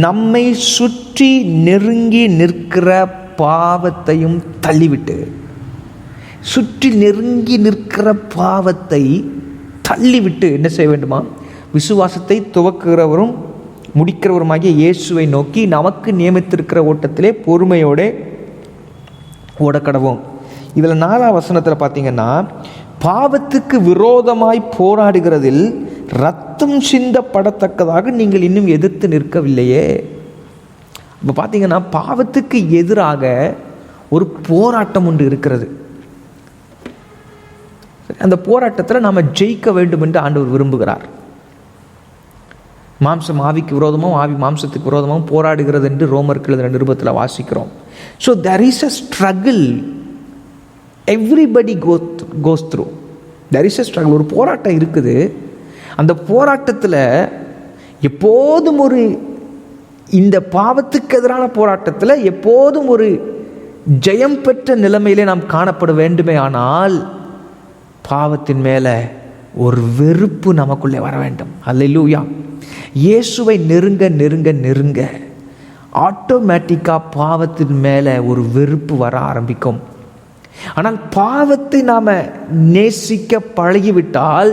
நம்மை சுற்றி நெருங்கி நிற்கிற பாவத்தையும் தள்ளிவிட்டு, சுற்றி நெருங்கி நிற்கிற பாவத்தை தள்ளிவிட்டு என்ன செய்ய வேண்டுமா? விசுவாசத்தை துவக்குகிறவரும் முடிக்கிறவருமாகிய இயேசுவை நோக்கி நமக்கு நியமித்திருக்கிற ஓட்டத்திலே பொறுமையோடு ஓடக்கடவோம். இதில் 4ஆம் வசனத்தில் பார்த்தீங்கன்னா, பாவத்துக்கு விரோதமாய் போராடுகிறதில் ரத்தம் சிந்தப்படத்தக்கதாக நீங்கள் இன்னும் எதிர்த்து நிற்கவில்லையே. இப்போ பார்த்தீங்கன்னா பாவத்துக்கு எதிராக ஒரு போராட்டம் ஒன்று இருக்கிறது. அந்த போராட்டத்தில் நாம் ஜெயிக்க வேண்டும் என்று ஆண்டவர் விரும்புகிறார். மாம்சம் ஆவிக்கு விரோதமும் ஆவி மாம்சத்துக்கு விரோதமும் போராடுகிறது என்று ரோமருக்கு எழுதின நிருபத்தில் வாசிக்கிறோம். So there is a struggle everybody goes through. there is a struggle. ஒரு போராட்டம் இருக்குது. அந்த போராட்டத்தில் எப்போதும் இந்த பாவத்துக்கு எதிரான போராட்டத்தில் எப்போதும் ஒரு ஜெயம் பெற்ற நிலைமையிலே நாம் காணப்பட வேண்டுமே. ஆனால் பாவத்தின் மேலே ஒரு வெறுப்பு நமக்குள்ளே வர வேண்டும். அல்லேலூயா. இயேசுவை நெருங்க ஆட்டோமேட்டிக்காக பாவத்தின் மேலே ஒரு வெறுப்பு வர ஆரம்பிக்கும். ஆனால் பாவத்தை நாம் நேசிக்க பழகிவிட்டால்,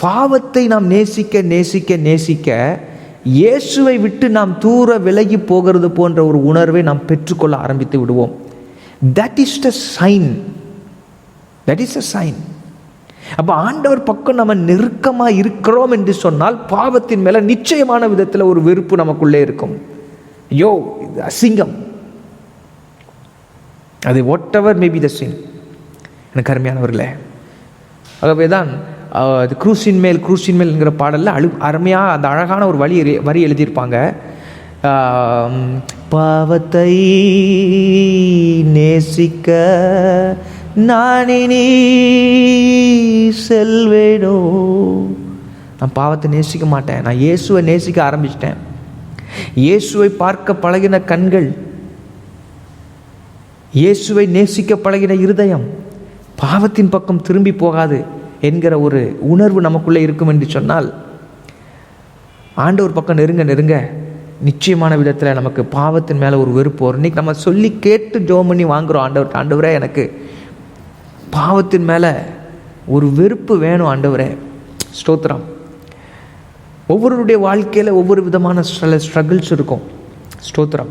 பாவத்தை நாம் நேசிக்க இயேசுவை விட்டு நாம் தூர விலகி போகிறது போன்ற ஒரு உணர்வை நாம் பெற்றுக்கொள்ள ஆரம்பித்து விடுவோம். That is the sign. அப்போ ஆண்டவர் பக்கம் நம்ம நெருக்கமாக இருக்கிறோம் என்று சொன்னால் பாவத்தின் மேலே நிச்சயமான விதத்தில் ஒரு வெறுப்பு நமக்குள்ளே இருக்கும். ஐயோ, இது அசிங்கம், அது what ever may be the சின். எனக்கு அருமையானவர்களே, ஆகவே தான் அது க்ரூசின் மேல்ங்கிற பாடலில் அருமையாக அந்த அழகான ஒரு வரி எழுதியிருப்பாங்க. பாவத்தை நேசிக்க நானினி செல்வேனோ. நான் பாவத்தை நேசிக்க மாட்டேன், நான் இயேசுவை நேசிக்க ஆரம்பிச்சிட்டேன். இயேசுவை பார்க்க பழகின கண்கள், இயேசுவை நேசிக்க பழகின இருதயம் பாவத்தின் பக்கம் திரும்பி போகாது என்கிற ஒரு உணர்வு நமக்குள்ளே இருக்கும் என்று சொன்னால், ஆண்டவர் பக்கம் நெருங்க நிச்சயமான விதத்தில் நமக்கு பாவத்தின் மேலே ஒரு வெறுப்பு வரும். இன்றைக்கி நம்ம சொல்லி கேட்டு ஜெபம் பண்ணி வாங்குகிறோம், ஆண்டவரே எனக்கு பாவத்தின் மேலே ஒரு வெறுப்பு வேணும் ஆண்டவரே. ஸ்தோத்திரம். ஒவ்வொருடைய வாழ்க்கையில் ஒவ்வொரு விதமான ஸ்ட்ரகிள்ஸ் இருக்கும். ஸ்தோத்திரம்.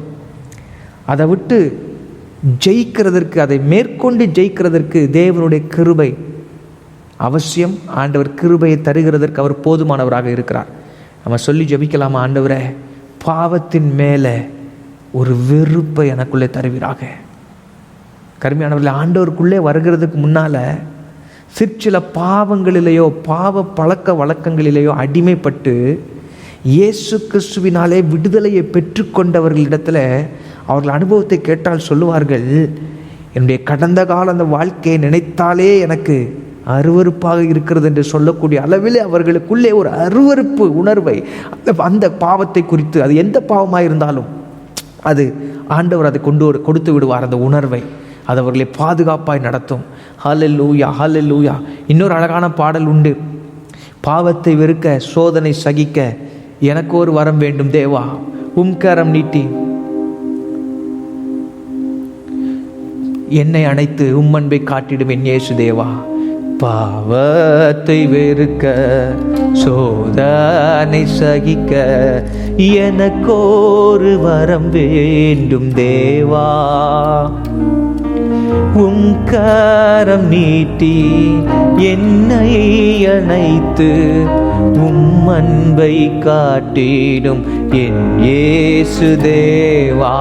அதை விட்டு ஜெயிக்கிறதற்கு, அதை மேற்கொண்டு ஜெயிக்கிறதற்கு தேவனுடைய கிருபை அவசியம். ஆண்டவர் கிருபையை தருகிறதற்கு அவர் போதுமானவராக இருக்கிறார். நம்ம சொல்லி ஜெபிக்கலாமா? ஆண்டவரே, பாவத்தின் மேலே ஒரு வெறுப்பை எனக்குள்ளே தருவீராக. கருமையானவர்களே, ஆண்டவருக்குள்ளே வருகிறதுக்கு முன்னால் சிற்சில பாவங்களிலேயோ பாவ பழக்க வழக்கங்களிலேயோ அடிமைப்பட்டு இயேசு கிறிஸ்துவினாலே விடுதலையை பெற்றுக்கொண்டவர்களிடத்தில் அவர்கள் அனுபவத்தை கேட்டால் சொல்லுவார்கள், என்னுடைய கடந்த கால அந்த வாழ்க்கையை நினைத்தாலே எனக்கு அருவருப்பாக இருக்கிறது என்று சொல்லக்கூடிய அளவில் அவர்களுக்குள்ளே ஒரு அருவருப்பு உணர்வை, அந்த பாவத்தை குறித்து, அது எந்த பாவமாக இருந்தாலும் அது ஆண்டவர் அதை கொடுத்து விடுவார். அந்த உணர்வை அது அவர்களை பாதுகாப்பாய் நடத்தும். ஹல்லேலூயா, ஹல்லேலூயா. இன்னொரு அழகான பாடல் உண்டு. பாவத்தை வெறுக்க சோதனை சகிக்க எனக்கு ஒரு வரம் வேண்டும் தேவா, கரம் நீட்டி என்னை அணைத்து அன்பை காட்டிடும் என் இயேசு தேவா. பாவத்தை வெறுக்க சோதனை சகிக்க எனக்கொரு வரம் வேண்டும் தேவா. கரம் நீட்டி என்னை அணைத்து அன்பை காட்டிடும் என் இயேசு தேவா.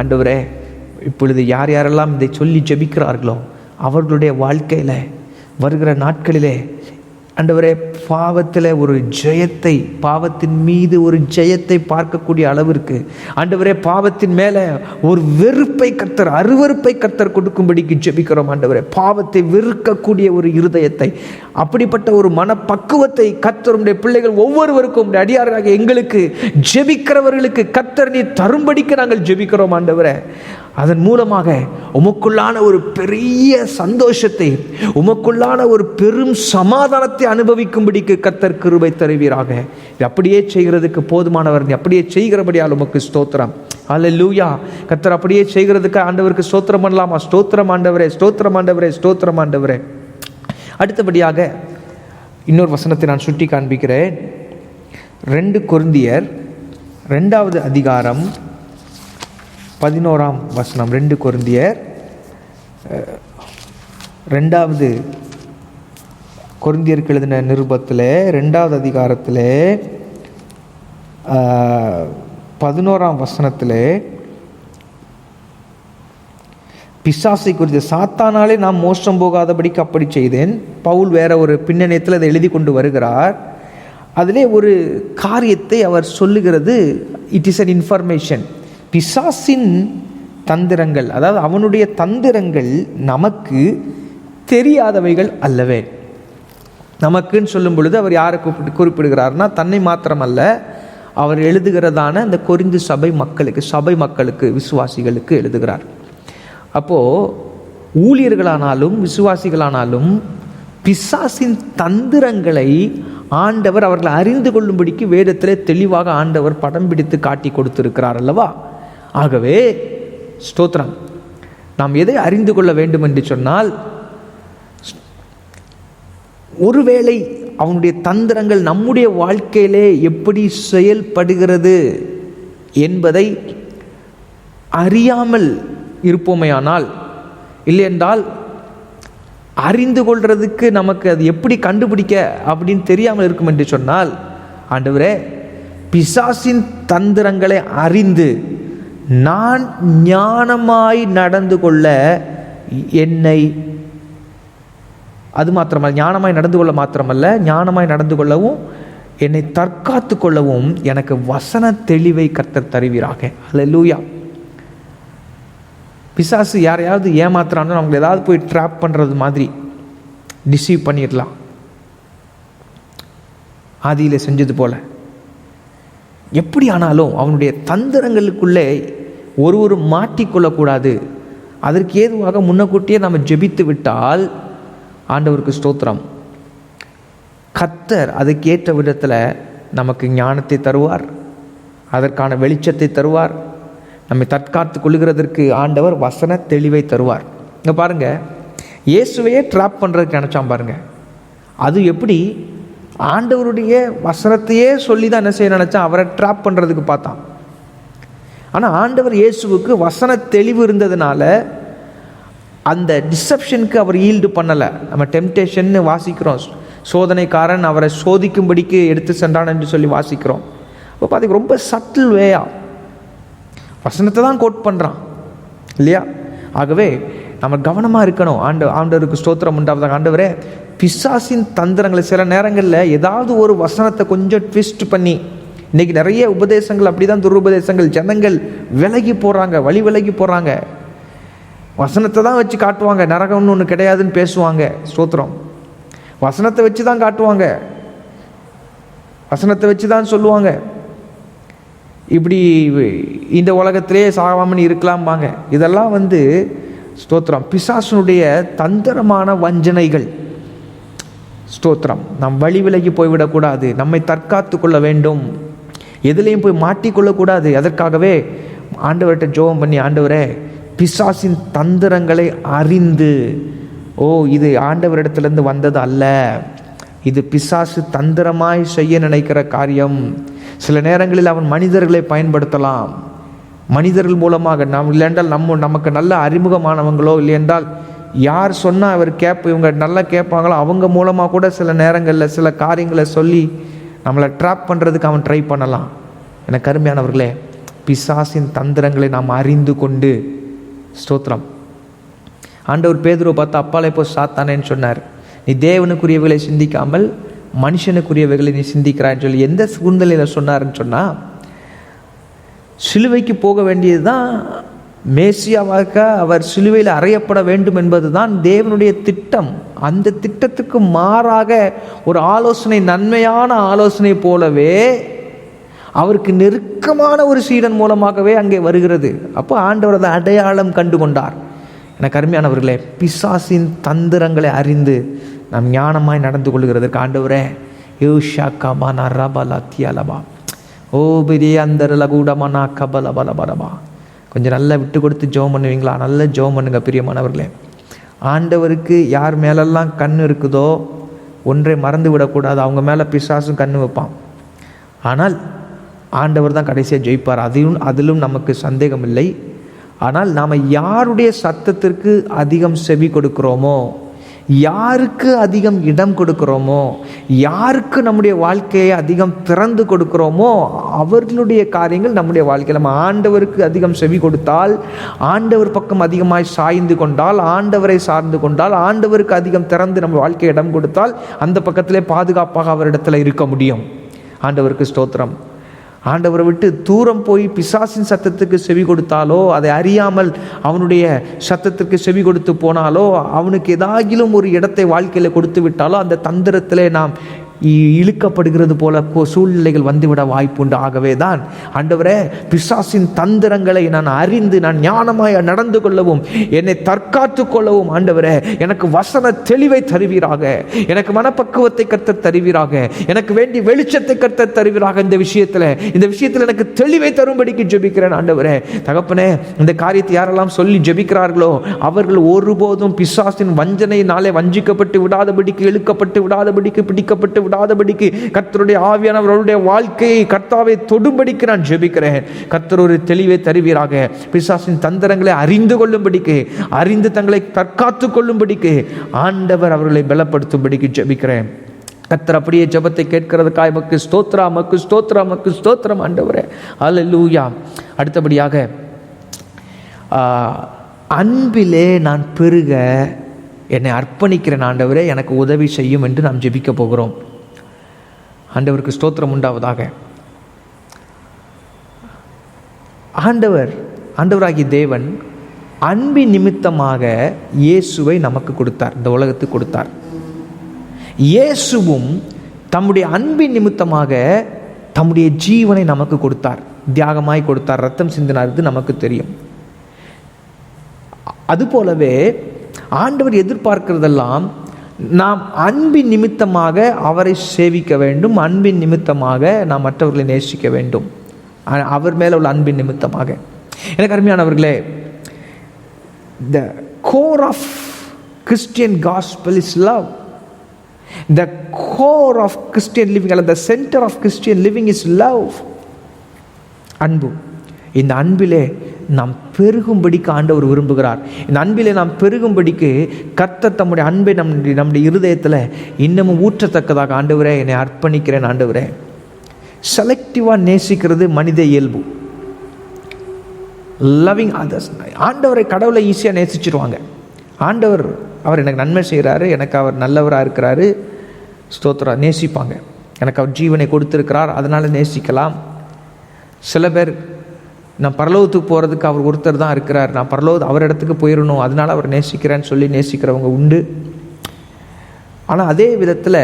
ஆண்டவரே, இப்பொழுது யார் யாரெல்லாம் இதை சொல்லி ஜெபிக்கிறார்களோ அவர்களுடைய வாழ்க்கையில் வருகிற நாட்களிலே ஆண்டவரே, பாவத்தில் ஒரு ஜெயத்தை, பாவத்தின் மீது ஒரு ஜெயத்தை பார்க்கக்கூடிய அளவிற்கு ஆண்டவரே, பாவத்தின் மேலே ஒரு வெறுப்பை கர்த்தர், அருவருப்பை கர்த்தர் கொடுக்கும்படிக்கு ஜெபிக்கிறோம். ஆண்டவரே, பாவத்தை வெறுக்கக்கூடிய ஒரு இருதயத்தை, அப்படிப்பட்ட ஒரு மனப்பக்குவத்தை கர்த்தருடைய பிள்ளைகள் ஒவ்வொருவருக்கும் அடியாராக எங்களுக்கு ஜெபிக்கிறவர்களுக்கு கர்த்தர் நீ தரும்படிக்கு நாங்கள் ஜெபிக்கிறோம். ஆண்டவரே, அதன் மூலமாக உமக்குள்ளான ஒரு பெரிய சந்தோஷத்தை, உமக்குள்ளான ஒரு பெரும் சமாதானத்தை அனுபவிக்கும்படிக்கு கர்த்தர் கிருபை தருவீராக. அப்படியே செய்கிறதுக்கு போதுமானவர், அப்படியே செய்கிறபடியால் உமக்கு ஸ்தோத்திரம். அல்லேலூயா. கர்த்தர் அப்படியே செய்கிறதுக்கு ஆண்டவருக்கு ஸ்தோத்திரம் பண்ணலாமா? ஸ்தோத்திரம் ஆண்டவரே, ஸ்தோத்திரம் ஆண்டவரே, ஸ்தோத்திரம் ஆண்டவரே. அடுத்தபடியாக இன்னொரு வசனத்தை நான் சுட்டி காண்பிக்கிறேன். 2 கொரிந்தியர் 2வது அதிகாரம் 11ஆம் வசனம். 2 கொரிந்தியர் 2வது கொரிந்தியருக்கு எழுதின நிருபத்தில் 2வது அதிகாரத்தில் 11ஆம் வசனத்தில் பிசாசை குறித்து, சாத்தானாலே நாம் மோசம் போகாதபடிக்கு அப்படி செய்தேன். பவுல் வேற ஒரு பின்னணியத்தில் அதை எழுதி கொண்டு வருகிறார். அதிலே ஒரு காரியத்தை அவர் சொல்லுகிறது. It is an information. பிசாசின் தந்திரங்கள், அதாவது அவனுடைய தந்திரங்கள் நமக்கு தெரியாதவைகள் அல்லவே. நமக்குன்னு சொல்லும் பொழுது அவர் யாரை குறிப்பிடுகிறார்னா, தன்னை மாத்திரமல்ல, அவர் எழுதுகிறதான அந்த கொரிந்து சபை மக்களுக்கு விசுவாசிகளுக்கு எழுதுகிறார். அப்போது ஊழியர்களானாலும் விசுவாசிகளானாலும் பிசாசின் தந்திரங்களை ஆண்டவர் அவர்களை அறிந்து கொள்ளும்படிக்கு வேதத்திலே தெளிவாக ஆண்டவர் படம் பிடித்து காட்டி கொடுத்திருக்கிறார் அல்லவா? ஆகவே ஸ்தோத்திரம், நாம் எதை அறிந்து கொள்ள வேண்டும் என்று சொன்னால், ஒருவேளை அவனுடைய தந்திரங்கள் நம்முடைய வாழ்க்கையிலே எப்படி செயல்படுகிறது என்பதை அறியாமல் இருப்போமேயானால், இல்லையென்றால் அறிந்து கொள்றதுக்கு நமக்கு அது எப்படி கண்டுபிடிக்க அப்படின்னு தெரியாமல் இருக்கும் என்று சொன்னால், ஆண்டவரே, பிசாசின் தந்திரங்களை அறிந்து நான் ஞானமாய் நடந்து கொள்ள என்னை, அது மாத்திரமல்ல, ஞானமாய் நடந்து கொள்ள மாத்திரமல்ல, ஞானமாய் நடந்து கொள்ளவும் என்னை தற்காத்து கொள்ளவும் எனக்கு வசன தெளிவை கர்த்தர் தருவீராக. அல்லேலூயா. பிசாசு யாரையாவது ஏமாத்துறான்னு அவங்களை ஏதாவது போய் ட்ராப் பண்ணுறது மாதிரி டிசீவ் பண்ணிடலாம், ஆதியில் செஞ்சது போல. எப்படி ஆனாலும் அவனுடைய தந்திரங்களுக்குள்ளே ஒரு மாட்டிக்கொள்ளக்கூடாது. அதற்கு ஏதுவாக முன்னக்கூட்டியே நம்ம ஜெபித்து விட்டால் ஆண்டவருக்கு ஸ்தோத்திரம், கர்த்தர் அதுக்கேற்ற விதத்தில் நமக்கு ஞானத்தை தருவார், அதற்கான வெளிச்சத்தை தருவார். நம்மை தற்காத்து கொள்ளுகிறதற்கு ஆண்டவர் வசன தெளிவை தருவார். இங்கே பாருங்கள், இயேசுவையே ட்ராப் பண்ணுறதுக்கு நினச்சான் பாருங்கள். அது எப்படி? ஆண்டவருடைய வசனத்தையே சொல்லி தான் என்ன செய்ய நினச்சான், அவரை ட்ராப் பண்ணுறதுக்கு பார்த்தான். ஆனால் ஆண்டவர் இயேசுவுக்கு வசன தெளிவு இருந்ததுனால அந்த டிசப்ஷனுக்கு அவர் ஈல்டு பண்ணலை. நம்ம டெம்டேஷன் வாசிக்கிறோம், சோதனைக்காரன் அவரை சோதிக்கும்படிக்கு எடுத்து சென்றான் என்று சொல்லி வாசிக்கிறோம். இப்போ பார்த்தீங்கன்னா ரொம்ப சட்டில் வேயா வசனத்தை தான் கோட் பண்ணுறான் இல்லையா? ஆகவே நம்ம கவனமாக இருக்கணும். ஆண்டவருக்கு ஸ்தோத்திரம் உண்டாவதாக. ஆண்டவரே, பிசாசின் தந்திரங்களை சில நேரங்களில் ஏதாவது ஒரு வசனத்தை கொஞ்சம் ட்விஸ்ட் பண்ணி, இன்றைக்கி நிறைய உபதேசங்கள் அப்படி தான், துருபதேசங்கள், ஜனங்கள் விலகி போகிறாங்க, வழி விலகி போகிறாங்க. வசனத்தை தான் வச்சு காட்டுவாங்க, நரகம்னு ஒன்று கிடையாதுன்னு பேசுவாங்க. ஸ்தோத்திரம். வசனத்தை வச்சு தான் காட்டுவாங்க, வசனத்தை வச்சு தான் சொல்லுவாங்க. இப்படி இந்த உலகத்திலே சாகாமனு இருக்கலாம்பாங்க. இதெல்லாம் ஸ்தோத்திரம் பிசாசனுடைய தந்திரமான வஞ்சனைகள். ஸ்தோத்திரம். நாம் வழி விலகி போய்விடக்கூடாது, நம்மை தற்காத்து கொள்ள வேண்டும், எதுலேயும் போய் மாட்டிக்கொள்ளக்கூடாது. அதற்காகவே ஆண்டவர்கிட்ட ஜெபம் பண்ணி, ஆண்டவரே, பிசாசின் தந்திரங்களை அறிந்து, இது ஆண்டவரிடத்திலிருந்து வந்தது அல்ல, இது பிசாசு தந்திரமாய் செய்ய நினைக்கிற காரியம். சில நேரங்களில் அவன் மனிதர்களை பயன்படுத்தலாம், மனிதர்கள் மூலமாக. நாம் இல்லையென்றால் நமக்கு நல்ல அறிமுகமானவங்களோ, இல்லையென்றால் யார் சொன்னால் அவர் இவங்க நல்லா கேட்பாங்களோ அவங்க மூலமாக கூட சில நேரங்களில் சில காரியங்களை சொல்லி நம்மளை ட்ராப் பண்ணுறதுக்கு அவன் ட்ரை பண்ணலாம். எனக்கு அருமையானவர்களே, பிசாசின் தந்திரங்களை நாம் அறிந்து கொண்டு, ஸ்தோத்திரம். ஆண்டவர் பேதுருவை பார்த்து, அப்பாலே போய் சாத்தானேன்னு சொன்னார். நீ தேவனுக்குரியவைகளை சிந்திக்காமல் மனுஷனுக்குரியவைகளை நீ சிந்திக்கிறான்னு சொல்லி எந்த சூழ்நிலையில் சொன்னார்ன்னு சொன்னால், சிலுவைக்கு போக வேண்டியது தான் மேசியாவாக அவர் சிலுவையில் அறையப்பட வேண்டும் என்பது தான் தேவனுடைய திட்டம். அந்த திட்டத்துக்கு மாறாக ஒரு ஆலோசனை, நன்மையான ஆலோசனை போலவே அவருக்கு நெருக்கமான ஒரு சீடன் மூலமாகவே அங்கே வருகிறது. அப்போ ஆண்டவர் அதை அடையாளம் கண்டு கொண்டார். எனக்கு அருமையானவர்களே, பிசாசின் தந்திரங்களை அறிந்து நாம் ஞானமாய் நடந்து கொள்கிறதற்கு ஆண்டவரே, யோஷா கபானா ரபலா தியலபா ஓ பெரிய அந்தரல கூடமானா கபல பலபலபா. கொஞ்சம் நல்லா விட்டு கொடுத்து ஜெபம் பண்ணுவீங்களா? நல்ல ஜெபம் பண்ணுங்க பிரியமானவர்களே. ஆண்டவருக்கு யார் மேலெல்லாம் கண் இருக்குதோ ஒன்றை மறந்து விடக்கூடாது. அவங்க மேலே பிசாசும் கண் வைப்பான், ஆனால் ஆண்டவர் தான் கடைசியாக ஜெயிப்பார். அதிலும் நமக்கு சந்தேகம் இல்லை. ஆனால் நாம் யாருடைய சத்தத்திற்கு அதிகம் செவி கொடுக்கிறோமோ, யாருக்கு அதிகம் இடம் கொடுக்கிறோமோ, யாருக்கு நம்முடைய வாழ்க்கையை அதிகம் திறந்து கொடுக்கிறோமோ, அவர்களுடைய காரியங்கள் நம்முடைய வாழ்க்கையில். நம்ம ஆண்டவருக்கு அதிகம் செவி கொடுத்தால், ஆண்டவர் பக்கம் அதிகமாய் சாய்ந்து கொண்டால், ஆண்டவரை சார்ந்து கொண்டால், ஆண்டவருக்கு அதிகம் திறந்து நம்ம வாழ்க்கையை இடம் கொடுத்தால், அந்த பக்கத்திலே பாதுகாப்பாக அவரிடத்தில் இருக்க முடியும். ஆண்டவருக்கு ஸ்தோத்திரம். ஆண்டவரை விட்டு தூரம் போய் பிசாசின் சத்தத்துக்கு செவி கொடுத்தாலோ, அதை அறியாமல் அவனுடைய சத்தத்திற்கு செவி கொடுத்து போனாலோ, அவனுக்கு ஏதாகிலும் ஒரு இடத்தை வாழ்க்கையில் கொடுத்து விட்டாலோ, அந்த தந்திரத்திலே நாம் இழுக்கப்படுகிறது போல சூழ்நிலைகள் வந்துவிட வாய்ப்புண்டு. ஆகவே தான் ஆண்டவரே, பிசாசின் தந்திரங்களை நான் அறிந்து நான் ஞானமாய் நடந்து கொள்ளவும், என்னை தற்காத்து கொள்ளவும் ஆண்டவரே எனக்கு வசன தெளிவை தருவீராக, எனக்கு மனப்பக்குவத்தை கர்த்தர் தருவீராக, எனக்கு வேண்டிய வெளிச்சத்தை கர்த்தர் தருவீராக. இந்த விஷயத்தில் எனக்கு தெளிவை தரும்படிக்கு ஜெபிக்கிறேன் ஆண்டவரே. தகப்பனே, இந்த காரியத்தை யாரெல்லாம் சொல்லி ஜெபிக்கிறார்களோ அவர்கள் ஒருபோதும் பிசாசின் வஞ்சனையினாலே வஞ்சிக்கப்பட்டு விடாதபடிக்கு, இழுக்கப்பட்டு விடாதபடிக்கு, பிடிக்கப்பட்டு விடாதபடிக்கு கர்த்தருடைய ஆவியானவருடைய வாழ்க்கையை கர்த்தாவை தொடும்படிக்கு நான் ஜெபிக்கிறேன். கர்த்தர் ஒரு தெளிவை தருவீராக. பிசாசின் தந்திரங்களை அறிந்து கொள்ளும்படிக்கு, அறிந்து தங்களை தற்காத்து கொள்ளும்படிக்கு ஆண்டவர் அவர்களை பலப்படுத்தும்படிக்கு ஜெபிக்கிறேன். கர்த்தர் அப்படியே ஜெபத்தை கேட்கிறதுக்காக மக்கு ஸ்தோத்திரம், மக்கு ஸ்தோத்திரம், மக்கு ஸ்தோத்திரம் ஆண்டவரே. அல்லேலூயா. அடுத்தபடியாக அன்பிலே நான் பெருக என்னை அர்ப்பணிக்கிறேன் ஆண்டவரே, எனக்கு உதவி செய்யும் என்று நாம் ஜெபிக்க போகிறோம். ஆண்டவருக்கு ஸ்தோத்திரம் உண்டாவதாக. ஆண்டவராகிய தேவன் அன்பின் நிமித்தமாக இயேசுவை நமக்கு கொடுத்தார், இந்த உலகத்துக்கு கொடுத்தார். இயேசுவும் தம்முடைய அன்பின் நிமித்தமாக தம்முடைய ஜீவனை நமக்கு கொடுத்தார், தியாகமாய் கொடுத்தார், ரத்தம் சிந்தினார். இது நமக்கு தெரியும். அதுபோலவே ஆண்டவர் எதிர்பார்க்கிறதெல்லாம் நாம் அன்பின் நிமித்தமாக அவரை சேவிக்க வேண்டும், அன்பின் நிமித்தமாக நாம் மற்றவர்களை நேசிக்க வேண்டும், அவர் மேலே உள்ள அன்பின் நிமித்தமாக. எனக்கு அருமையானவர்களே, the core of Christian gospel is love. The core of Christian living, அல்லது the center of Christian living is love. அன்பு. இந்த அன்பிலே நாம் பெருகும்படிக்கு ஆண்டவர் விரும்புகிறார். இந்த அன்பிலே நாம் பெருகும்படிக்கு கர்த்தர் தம்முடைய அன்பை நம்முடைய இருதயத்தில் இன்னமும் ஊற்றத்தக்கதாக, ஆண்டவரே என்னை அர்ப்பணிக்கிறேன் ஆண்டவரே. செலக்டிவாக நேசிக்கிறது மனித இயல்பு. Loving others. ஆண்டவரை, கடவுளை ஈஸியாக நேசிச்சிருவாங்க. அவர் எனக்கு நன்மை செய்கிறாரு, எனக்கு அவர் நல்லவராக இருக்கிறாரு, ஸ்தோத்திரா, நேசிப்பாங்க. எனக்கு அவர் ஜீவனை கொடுத்துருக்கிறார், அதனால் நேசிக்கலாம். சில பேர் நான் பரலோகத்துக்கு போகிறதுக்கு அவர் ஒருத்தர் தான் இருக்கிறார், நான் அவர் இடத்துக்கு போயிடணும், அதனால் அவர் நேசிக்கிறேன்னு சொல்லி நேசிக்கிறவங்க உண்டு. ஆனால் அதே விதத்தில்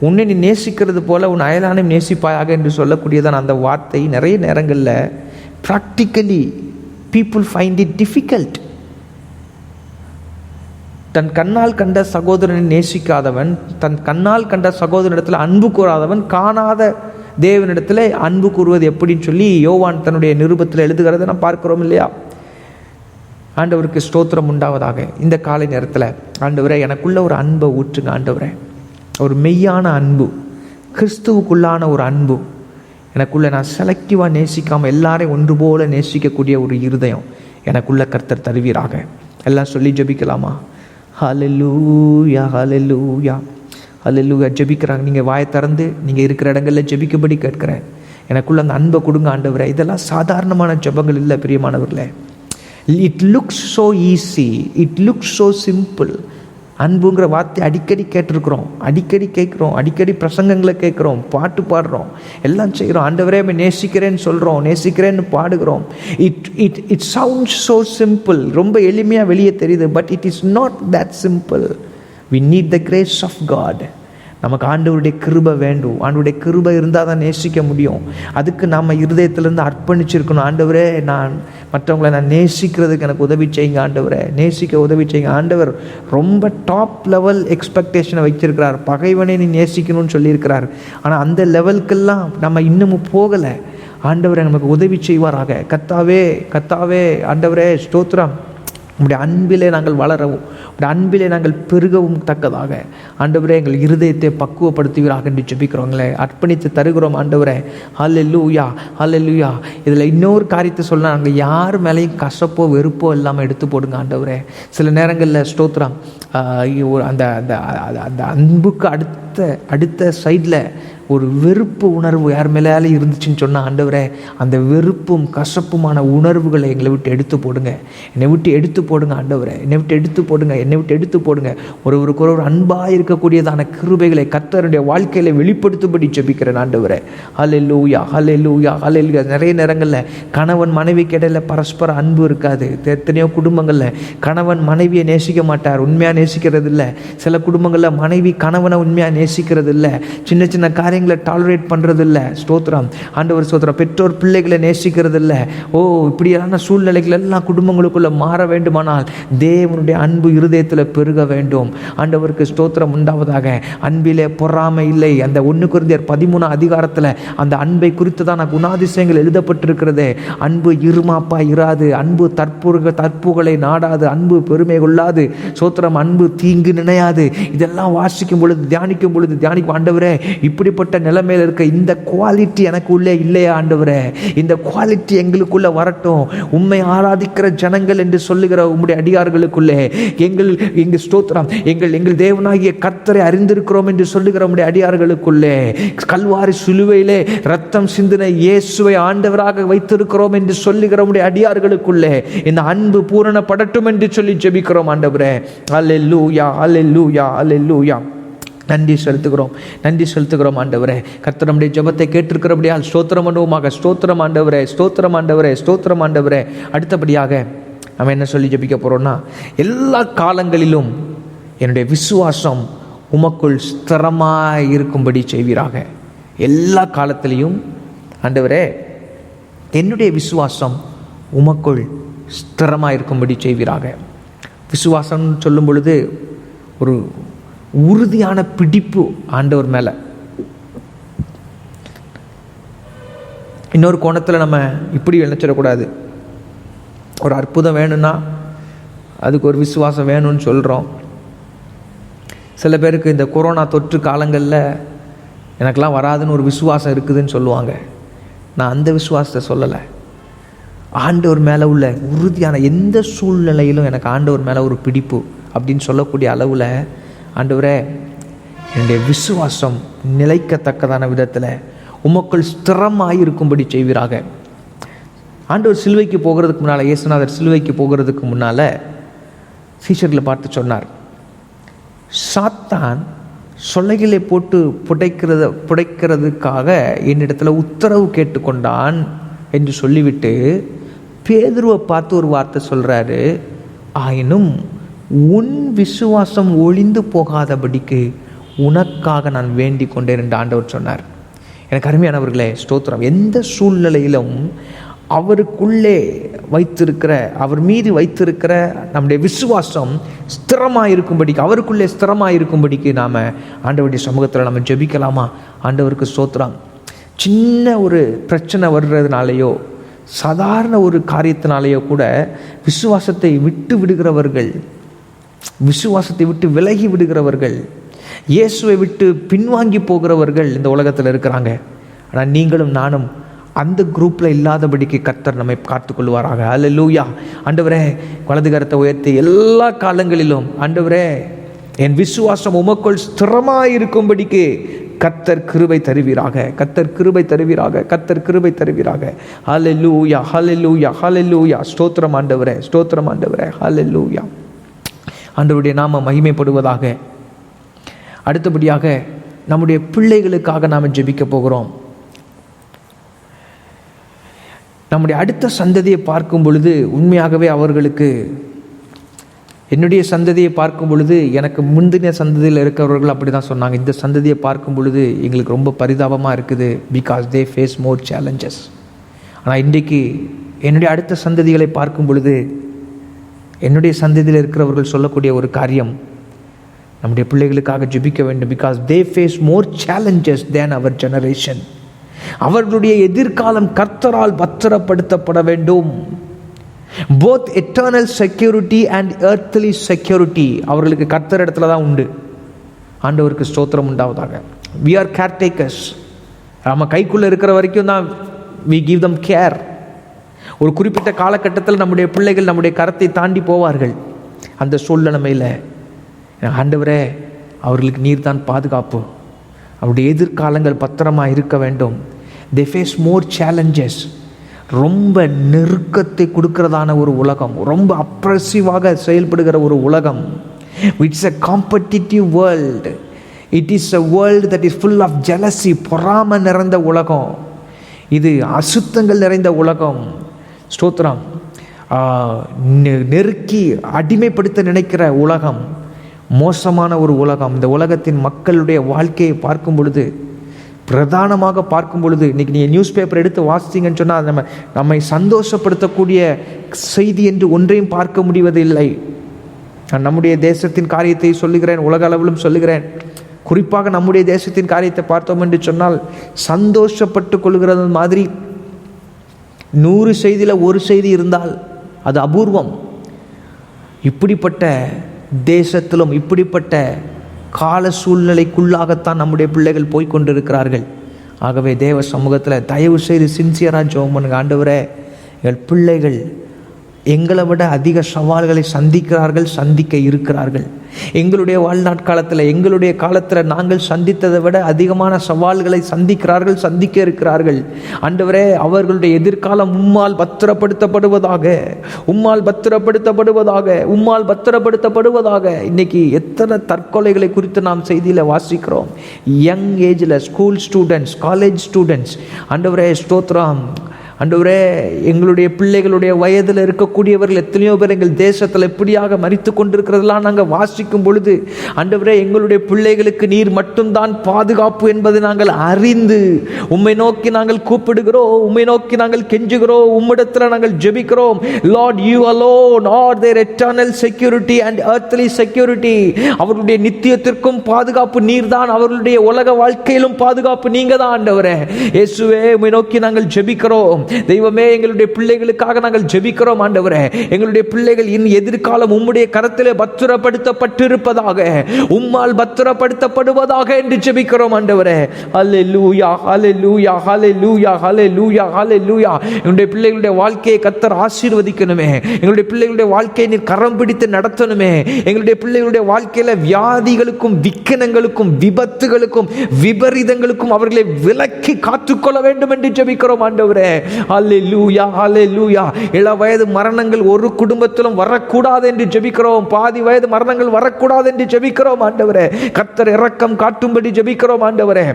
உன்னை நீ நேசிக்கிறது போல் உன் அயலானையும் நேசிப்பாயாக என்று சொல்லக்கூடியதான் அந்த வார்த்தை நிறைய நேரங்களில் practically people find it difficult. தன் கண்ணால் கண்ட சகோதரனை நேசிக்காதவன், தன் கண்ணால் கண்ட சகோதரனிடத்தில் அன்பு கூறாதவன் காணாத தேவனிடத்தில் அன்பு கூறுவது எப்படின்னு சொல்லி யோவான் தன்னுடைய நிருபத்தில் எழுதுகிறத நாம் பார்க்கிறோம் இல்லையா? ஆண்டவருக்கு ஸ்தோத்திரம் உண்டாவதாக. இந்த காலை நேரத்தில் ஆண்டவரே எனக்குள்ள ஒரு அன்பை ஊற்றுங்க ஆண்டவரே, ஒரு மெய்யான அன்பு, கிறிஸ்துவுக்குள்ளான ஒரு அன்பு எனக்குள்ளே. நான் செலக்டிவாக நேசிக்காமல் எல்லாரையும் ஒன்று போல நேசிக்கக்கூடிய ஒரு இருதயம் எனக்குள்ள கர்த்தர் தருவீராக. எல்லாம் சொல்லி ஜெபிக்கலாமா? ஹல்லேலூயா, ஹல்லேலூயா, ஹல்லேலூயா. ஜெபிக்கிறாங்க. நீங்கள் வாயை திறந்து நீங்கள் இருக்கிற இடங்களில் ஜெபிக்கும்படி கேட்கிறேன். எனக்குள்ள அந்த அன்பை கொடுங்க ஆண்டவரே. இதெல்லாம் சாதாரணமான ஜெபங்கள் இல்லை பிரியமானவர்களே. It looks so easy, it looks so simple. அன்புங்கிற வார்த்தை அடிக்கடி கேட்டிருக்கிறோம், அடிக்கடி கேட்குறோம், அடிக்கடி பிரசங்கங்களை கேட்குறோம், பாட்டு பாடுறோம், எல்லாம் செய்கிறோம். ஆண்டவரே நேசிக்கிறேன்னு சொல்கிறோம், நேசிக்கிறேன்னு பாடுகிறோம். இட் சவுண்ட்ஸ் ஸோ சிம்பிள், ரொம்ப எளிமையாக வெளியே தெரியுது. But it is not that simple. We need the grace of God. நமக்கு ஆண்டவருடைய கிருபை வேண்டும். ஆண்டவருடைய கிருபை இருந்தால் தான் நேசிக்க முடியும். அதுக்கு நாம் இருதயத்திலேருந்து அர்ப்பணிச்சிருக்கணும். ஆண்டவரே நான் மற்றவங்களை நான் நேசிக்கிறதுக்கு எனக்கு உதவி செய்யுங்க ஆண்டவரே, நேசிக்க உதவி செய்யுங்க. ஆண்டவர் ரொம்ப டாப் லெவல் எக்ஸ்பெக்டேஷனை வச்சிருக்கிறார். பகைவனை நீ நேசிக்கணும்னு சொல்லியிருக்கிறார். ஆனால் அந்த லெவலுக்கெல்லாம் நம்ம இன்னமும் போகலை. ஆண்டவரை நமக்கு உதவி செய்வாராக. கர்த்தாவே ஆண்டவரே ஸ்தோத்திரம். உம்முடைய அன்பிலே நாங்கள் வளரவும், உம்முடைய அன்பிலே நாங்கள் பெருகவும் தக்கதாக ஆண்டவரே எங்கள் இருதயத்தை பக்குவப்படுத்துவீராக என்று ஜெபிக்கிறோங்களே, அர்ப்பணித்து தருகிறோம் ஆண்டவரே. ஹல்லேலூயா, ஹல்லேலூயா. இதில் இன்னொரு காரியத்தை சொல்ல, நாங்கள் யார் மேலேயும் கசப்போ வெறுப்போ இல்லாமல் எடுத்து போடுங்க ஆண்டவரே. சில நேரங்களில் ஸ்தோத்திரம் அந்த அந்த அந்த அன்புக்கு அடுத்த சைடில் ஒரு வெறுப்பு உணர்வு யார் மேலே இருந்துச்சுன்னு சொன்னால், ஆண்டவரே அந்த வெறுப்பும் கசப்புமான உணர்வுகளை எங்களை விட்டு எடுத்து போடுங்க, என்னை விட்டு எடுத்து போடுங்க ஆண்டவரே, என்னை விட்டு எடுத்து போடுங்க, என்னை விட்டு எடுத்து போடுங்க. ஒருவருக்கு ஒரு அன்பாக இருக்கக்கூடியதான கிருபைகளை கர்த்தருடைய வாழ்க்கையில் வெளிப்படுத்தும்படி ஜெபிக்கிறேன் ஆண்டவரே. ஹல்லேலூயா, ஹல்லேலூயா, ஹல்லேலூயா. நிறைய நேரங்களில் கணவன் மனைவிக்கு இடையில பரஸ்பர அன்பு இருக்காது. எத்தனையோ குடும்பங்களில் கணவன் மனைவியை நேசிக்க மாட்டார், உண்மையாக நேசிக்கிறது இல்லை. சில குடும்பங்களில் மனைவி கணவனை உண்மையாக நேசிக்கிறது இல்லை, சின்ன சின்ன காரியங்களை டாலரேட் பண்ணுறது இல்லை. ஸ்தோத்திரம் ஆண்டவர் ஸ்தோத்திரம். பெற்றோர் பிள்ளைகளை நேசிக்கிறது இல்லை. இப்படியான சூழ்நிலைகள் எல்லாம் குடும்பங்களுக்குள்ள மாற வேண்டுமானால் தேவனுடைய அன்பு இருதயத்தில் பெருக வேண்டும். ஆண்டவருக்கு ஸ்தோத்திரம் உண்டாவதாக. அன்பிலே பொறாமை இல்லை. அந்த 1 கொரிந்தியர் 13 அதிகாரத்தில் அந்த அன்பை குறித்து தான் குணாதிசயங்கள் எழுதப்பட்டிருக்கிறது. அன்பு இருமாப்பா இராது, அன்பு தற்புகளை நாடாது, அன்பு பெருமை கொள்ளாது, ஸ்தோத்திரம் அன்பு தீங்கு நினையாது. இதெல்லாம் வாசிக்கும் பொழுது தியானிக்கும் ஆண்டவரே இப்படிப்பட்ட இப்படிப்பட்ட நிலைமையில் இருக்க இந்த குவாலிட்டி எனக்கு உள்ளே இல்லையா ஆண்டவரே, இந்த குவாலிட்டி எங்களுக்குள்ள வரட்டும். உம்மை ஆராதிக்கிற ஜனங்கள் என்று சொல்லுகிற உம்முடைய அடியார்களுக்குள்ளே எங்கள் ஸ்தோத்திரம், எங்கள் தேவனாகிய கர்த்தரை அறிந்திருக்கிறோம் என்று சொல்லுகிற உம்முடைய அடியார்களுக்குள்ளே, கல்வாரி சிலுவையிலே ரத்தம் சிந்தின இயேசுவை ஆண்டவராக வைத்திருக்கிறோம் என்று சொல்லுகிற உம்முடைய அடியார்களுக்குள்ளே இந்த அன்பு பூரணப்படட்டும் என்று சொல்லி ஜெபிக்கிறோம் ஆண்டவரே. அல்லேலூயா, அல்லேலூயா, அல்லேலூயா. நன்றி செலுத்துகிறோம் ஆண்டவரே. கர்த்தர் நம்முடைய ஜெபத்தை கேட்டிருக்கிறபடியால் ஸ்தோத்திரம் பண்ணுவோமாக. ஸ்தோத்திரம் ஆண்டவரே, ஸ்தோத்திரம் ஆண்டவரே, ஸ்தோத்திரம் ஆண்டவரே. அடுத்தபடியாக நம்ம என்ன சொல்லி ஜெபிக்க போகிறோம்னா, எல்லா காலங்களிலும் என்னுடைய விசுவாசம் உமக்குள் ஸ்திரமாக இருக்கும்படி செய்வீராக. எல்லா காலத்திலையும் ஆண்டவரே என்னுடைய விசுவாசம் உமக்குள் ஸ்திரமாக இருக்கும்படி செய்வீராக. விசுவாசம் சொல்லும் பொழுது ஒரு உறுதியான பிடிப்பு ஆண்டவர் மேலே. இன்னொரு கோணத்தில் நம்ம இப்படி நினச்சிடக்கூடாது. ஒரு அற்புதம் வேணும்னா அதுக்கு ஒரு விசுவாசம் வேணும்னு சொல்கிறோம். சில பேருக்கு இந்த கொரோனா தொற்று காலங்களில் எனக்கெல்லாம் வராதுன்னு ஒரு விசுவாசம் இருக்குதுன்னு சொல்லுவாங்க. நான் அந்த விசுவாசத்தை சொல்லலை. ஆண்டவர் மேலே உள்ள உறுதியான எந்த சூழ்நிலையிலும் எனக்கு ஆண்டவர் மேலே ஒரு பிடிப்பு அப்படின்னு சொல்லக்கூடிய அளவில் ஆண்டவரே என்னுடைய விசுவாசம் நிலைக்கத்தக்கதான விதத்தில் உமக்குள் ஸ்திரமாக இருக்கும்படி செய்வீராக. ஆண்டவர் சிலுவைக்கு போகிறதுக்கு முன்னால், இயேசுநாதர் சிலுவைக்கு போகிறதுக்கு முன்னால் சீஷர்களை பார்த்து சொன்னார், சாத்தான் சொல்லைகளை போட்டு புடைக்கிறதுக்காக என்னிடத்தில் உத்தரவு கேட்டுக்கொண்டான் என்று சொல்லிவிட்டு பேதுருவை பார்த்து ஒரு வார்த்தை சொல்கிறாரு, ஆயினும் உன் விசுவாசம் ஒளிந்து போகாதபடிக்கு உனக்காக நான் வேண்டிக் கொண்டேன் என்று ஆண்டவர் சொன்னார். எனக்கு அருமையானவர்களே, ஸ்தோத்திரம். எந்த சூழ்நிலையிலும் அவருக்குள்ளே வைத்திருக்கிற, அவர் மீது வைத்திருக்கிற நம்முடைய விசுவாசம் ஸ்திரமாக இருக்கும்படிக்கு, அவருக்குள்ளே ஸ்திரமாக இருக்கும்படிக்கு நாம் ஆண்டவருடைய சமூகத்தில் நம்ம ஜெபிக்கலாமா? ஆண்டவருக்கு ஸ்தோத்திரம். சின்ன ஒரு பிரச்சனை வர்றதுனாலேயோ சாதாரண ஒரு காரியத்தினாலேயோ கூட விசுவாசத்தை விட்டு விடுகிறவர்கள், விசுவாசத்தை விட்டு விலகி விடுகிறவர்கள், இயேசுவை விட்டு பின்வாங்கி போகிறவர்கள் இந்த உலகத்தில் இருக்கிறாங்க. ஆனால் நீங்களும் நானும் அந்த குரூப்பில் இல்லாதபடிக்கு கர்த்தர் நம்மை காத்துக்கொள்வாராக. அல்லேலூயா. ஆண்டவரே, வலது கரத்தை உயர்த்தி எல்லா காலங்களிலும் ஆண்டவரே என் விசுவாசம் உமக்குள் ஸ்திரமாக இருக்கும்படிக்கு கர்த்தர் கிருபை தருவீராக, கர்த்தர் கிருபை தருவீராக, கர்த்தர் கிருபை தருவீராக. ஹல்லேலூயா, ஹல்லேலூயா, ஹல்லேலூயா. ஸ்தோத்திரம் ஆண்டவரே, ஸ்தோத்திரம் ஆண்டவரே. ஹல்லேலூயா. ஆண்டவருடைய நாம மகிமைப்படுவதாக. அடுத்தபடியாக நம்முடைய பிள்ளைகளுக்காக நாம் ஜெபிக்க போகிறோம். நம்முடைய அடுத்த சந்ததியை பார்க்கும் பொழுது உண்மையாகவே அவர்களுக்கு, என்னுடைய சந்ததியை பார்க்கும் பொழுது எனக்கு முந்தின சந்ததியில் இருக்கிறவர்கள் அப்படி தான் சொன்னாங்க, இந்த சந்ததியை பார்க்கும் பொழுது எங்களுக்கு ரொம்ப பரிதாபமாக இருக்குது, because they face more challenges. ஆனால் இன்றைக்கு என்னுடைய அடுத்த சந்ததிகளை பார்க்கும் பொழுது என்னுடைய சந்ததியில் இருக்கிறவர்கள் சொல்லக்கூடிய ஒரு காரியம், நம்முடைய பிள்ளைகளுக்காக ஜெபிக்க வேண்டும், because they face more challenges than our generation. அவர்களுடைய எதிர்காலம் கர்த்தரால் பத்திரப்படுத்தப்பட வேண்டும். Both eternal security and earthly security அவர்களுக்கு கர்த்தர் இடத்துல தான் உண்டு. ஆண்டவருக்கு ஸ்தோத்திரம் உண்டாவதாக. we are caretakers. நம்ம கைக்குள்ளே இருக்கிற வரைக்கும் தான் we give them care. ஒரு குறிப்பிட்ட காலகட்டத்தில் நம்முடைய பிள்ளைகள் நம்முடைய கரத்தை தாண்டி போவார்கள். அந்த சூழ்நிலைமையில் ஆண்டவரே அவர்களுக்கு நீர் தான் பாதுகாப்பு, அவருடைய எதிர்காலங்கள் பத்திரமாக இருக்க வேண்டும். they face more challenges. ரொம்ப நெருக்கத்தை கொடுக்கிறதான ஒரு உலகம், ரொம்ப அப்ரெசிவாக செயல்படுகிற ஒரு உலகம். It's a competitive world. it is a world that is full of jealousy. பொறாமை நிறைந்த உலகம் இது, அசுத்தங்கள் நிறைந்த உலகம். ஸ்தோத்திரம். நெருக்கி அடிமைப்படுத்த நினைக்கிற உலகம், மோசமான ஒரு உலகம். இந்த உலகத்தின் மக்களுடைய வாழ்க்கையை பார்க்கும் பொழுது, பிரதானமாக பார்க்கும் பொழுது, இன்றைக்கி நீங்கள் நியூஸ் பேப்பர் எடுத்து வாசித்தீங்கன்னு சொன்னால் நம்மை சந்தோஷப்படுத்தக்கூடிய செய்தி என்று ஒன்றையும் பார்க்க முடிவதில்லை. நான் நம்முடைய தேசத்தின் காரியத்தை சொல்லுகிறேன், உலக அளவிலும் சொல்லுகிறேன். குறிப்பாக நம்முடைய தேசத்தின் காரியத்தை பார்த்தோம் என்று சொன்னால் சந்தோஷப்பட்டு கொள்கிறது மாதிரி 100 செய்தியில் ஒரு செய்தி இருந்தால் அது அபூர்வம். இப்படிப்பட்ட தேசத்திலும் இப்படிப்பட்ட கால சூழ்நிலைக்குள்ளாகத்தான் நம்முடைய பிள்ளைகள் போய்கொண்டிருக்கிறார்கள். ஆகவே தேவ சமூகத்தில் தயவு செய்து சின்சியராக ஜெபம் பண்ணுங்க. ஆண்டவரே, எங்கள் பிள்ளைகள் எங்களை விட அதிக சவால்களை சந்திக்கிறார்கள், சந்திக்க இருக்கிறார்கள். எங்களுடைய வாழ்நாட்காலத்தில், எங்களுடைய காலத்தில் நாங்கள் சந்தித்ததை விட அதிகமான சவால்களை சந்திக்கிறார்கள், சந்திக்க இருக்கிறார்கள். ஆண்டவரே, அவர்களுடைய எதிர்காலம் உம்மால் பத்திரப்படுத்தப்படுவதாக, உம்மால் பத்திரப்படுத்தப்படுவதாக, உம்மால் பத்திரப்படுத்தப்படுவதாக. இன்னைக்கு எத்தனை தற்கொலைகளை குறித்து நாம் செய்தியில் வாசிக்கிறோம். யங் ஏஜில் ஸ்கூல் ஸ்டூடெண்ட்ஸ், காலேஜ் ஸ்டூடெண்ட்ஸ். ஆண்டவரே ஸ்தோத்திரம். ஆண்டவரே, எங்களுடைய பிள்ளைகளுடைய வயதில் இருக்கக்கூடியவர்கள் எத்தனையோ பேர் எங்கள் தேசத்தில் எப்படியாக மரித்து கொண்டிருக்கிறதெல்லாம் நாங்கள் வாசிக்கும் பொழுது, ஆண்டவரே, எங்களுடைய பிள்ளைகளுக்கு நீர் மட்டும்தான் பாதுகாப்பு என்பதை நாங்கள் அறிந்து உம்மை நோக்கி நாங்கள் கூப்பிடுகிறோம், உம்மை நோக்கி நாங்கள் கெஞ்சுகிறோம், உம்மிடத்தில் நாங்கள் ஜெபிக்கிறோம். Lord, you alone are their eternal security and earthly security. அவர்களுடைய நித்தியத்திற்கும் பாதுகாப்பு நீர்தான், அவர்களுடைய உலக வாழ்க்கையிலும் பாதுகாப்பு நீங்க தான். ஆண்டவரே இயேசுவே, உம்மை நோக்கி நாங்கள் ஜெபிக்கிறோம். தெய்வமே, எங்களுடைய பிள்ளைகளுக்காக நாங்கள் ஜெபிக்கிறோம். ஆண்டவரே, எங்களுடைய பிள்ளைகள் இன் எதிர்காலம் உம்முடைய கரத்திலே பத்திரப்படுத்தப்பட்டிருப்பதாக, உம்மால் பத்திரப்படுத்தப்படுவதாக என்று ஜெபிக்கிறோம். ஆண்டவரே, ஹல்லேலூயா, ஹல்லேலூயா, ஹல்லேலூயா, ஹல்லேலூயா, ஹல்லேலூயா. எங்களுடைய பிள்ளைகளுடைய வாழ்க்கையை கர்த்தர் ஆசீர்வதிக்கணுமே. எங்களுடைய பிள்ளைகளுடைய வாழ்க்கையை நீர் கரம் பிடித்து நடத்தணுமே. எங்களுடைய பிள்ளைகளுடைய வாழ்க்கையில வியாதிகளுக்கும், விக்கனங்களுக்கும், விபத்துகளுக்கும், விபரீதங்களுக்கும் அவர்களை விலக்கி காத்துக்கொள்ள வேண்டும் என்று ஜெபிக்கிறோம். ஆண்டவரே, ஹல்லேலூயா, ஹல்லேலூயா. இள வயது மரணங்கள் ஒரு குடும்பத்திலும் வரக்கூடாது என்று ஜெபிக்கிறோம். பாதி வயது மரணங்கள் வரக்கூடாது என்று ஜெபிக்கிறோம். ஆண்டவரே, கர்த்தர் இரக்கம் காட்டும்படி ஜெபிக்கிறோம். ஆண்டவரே,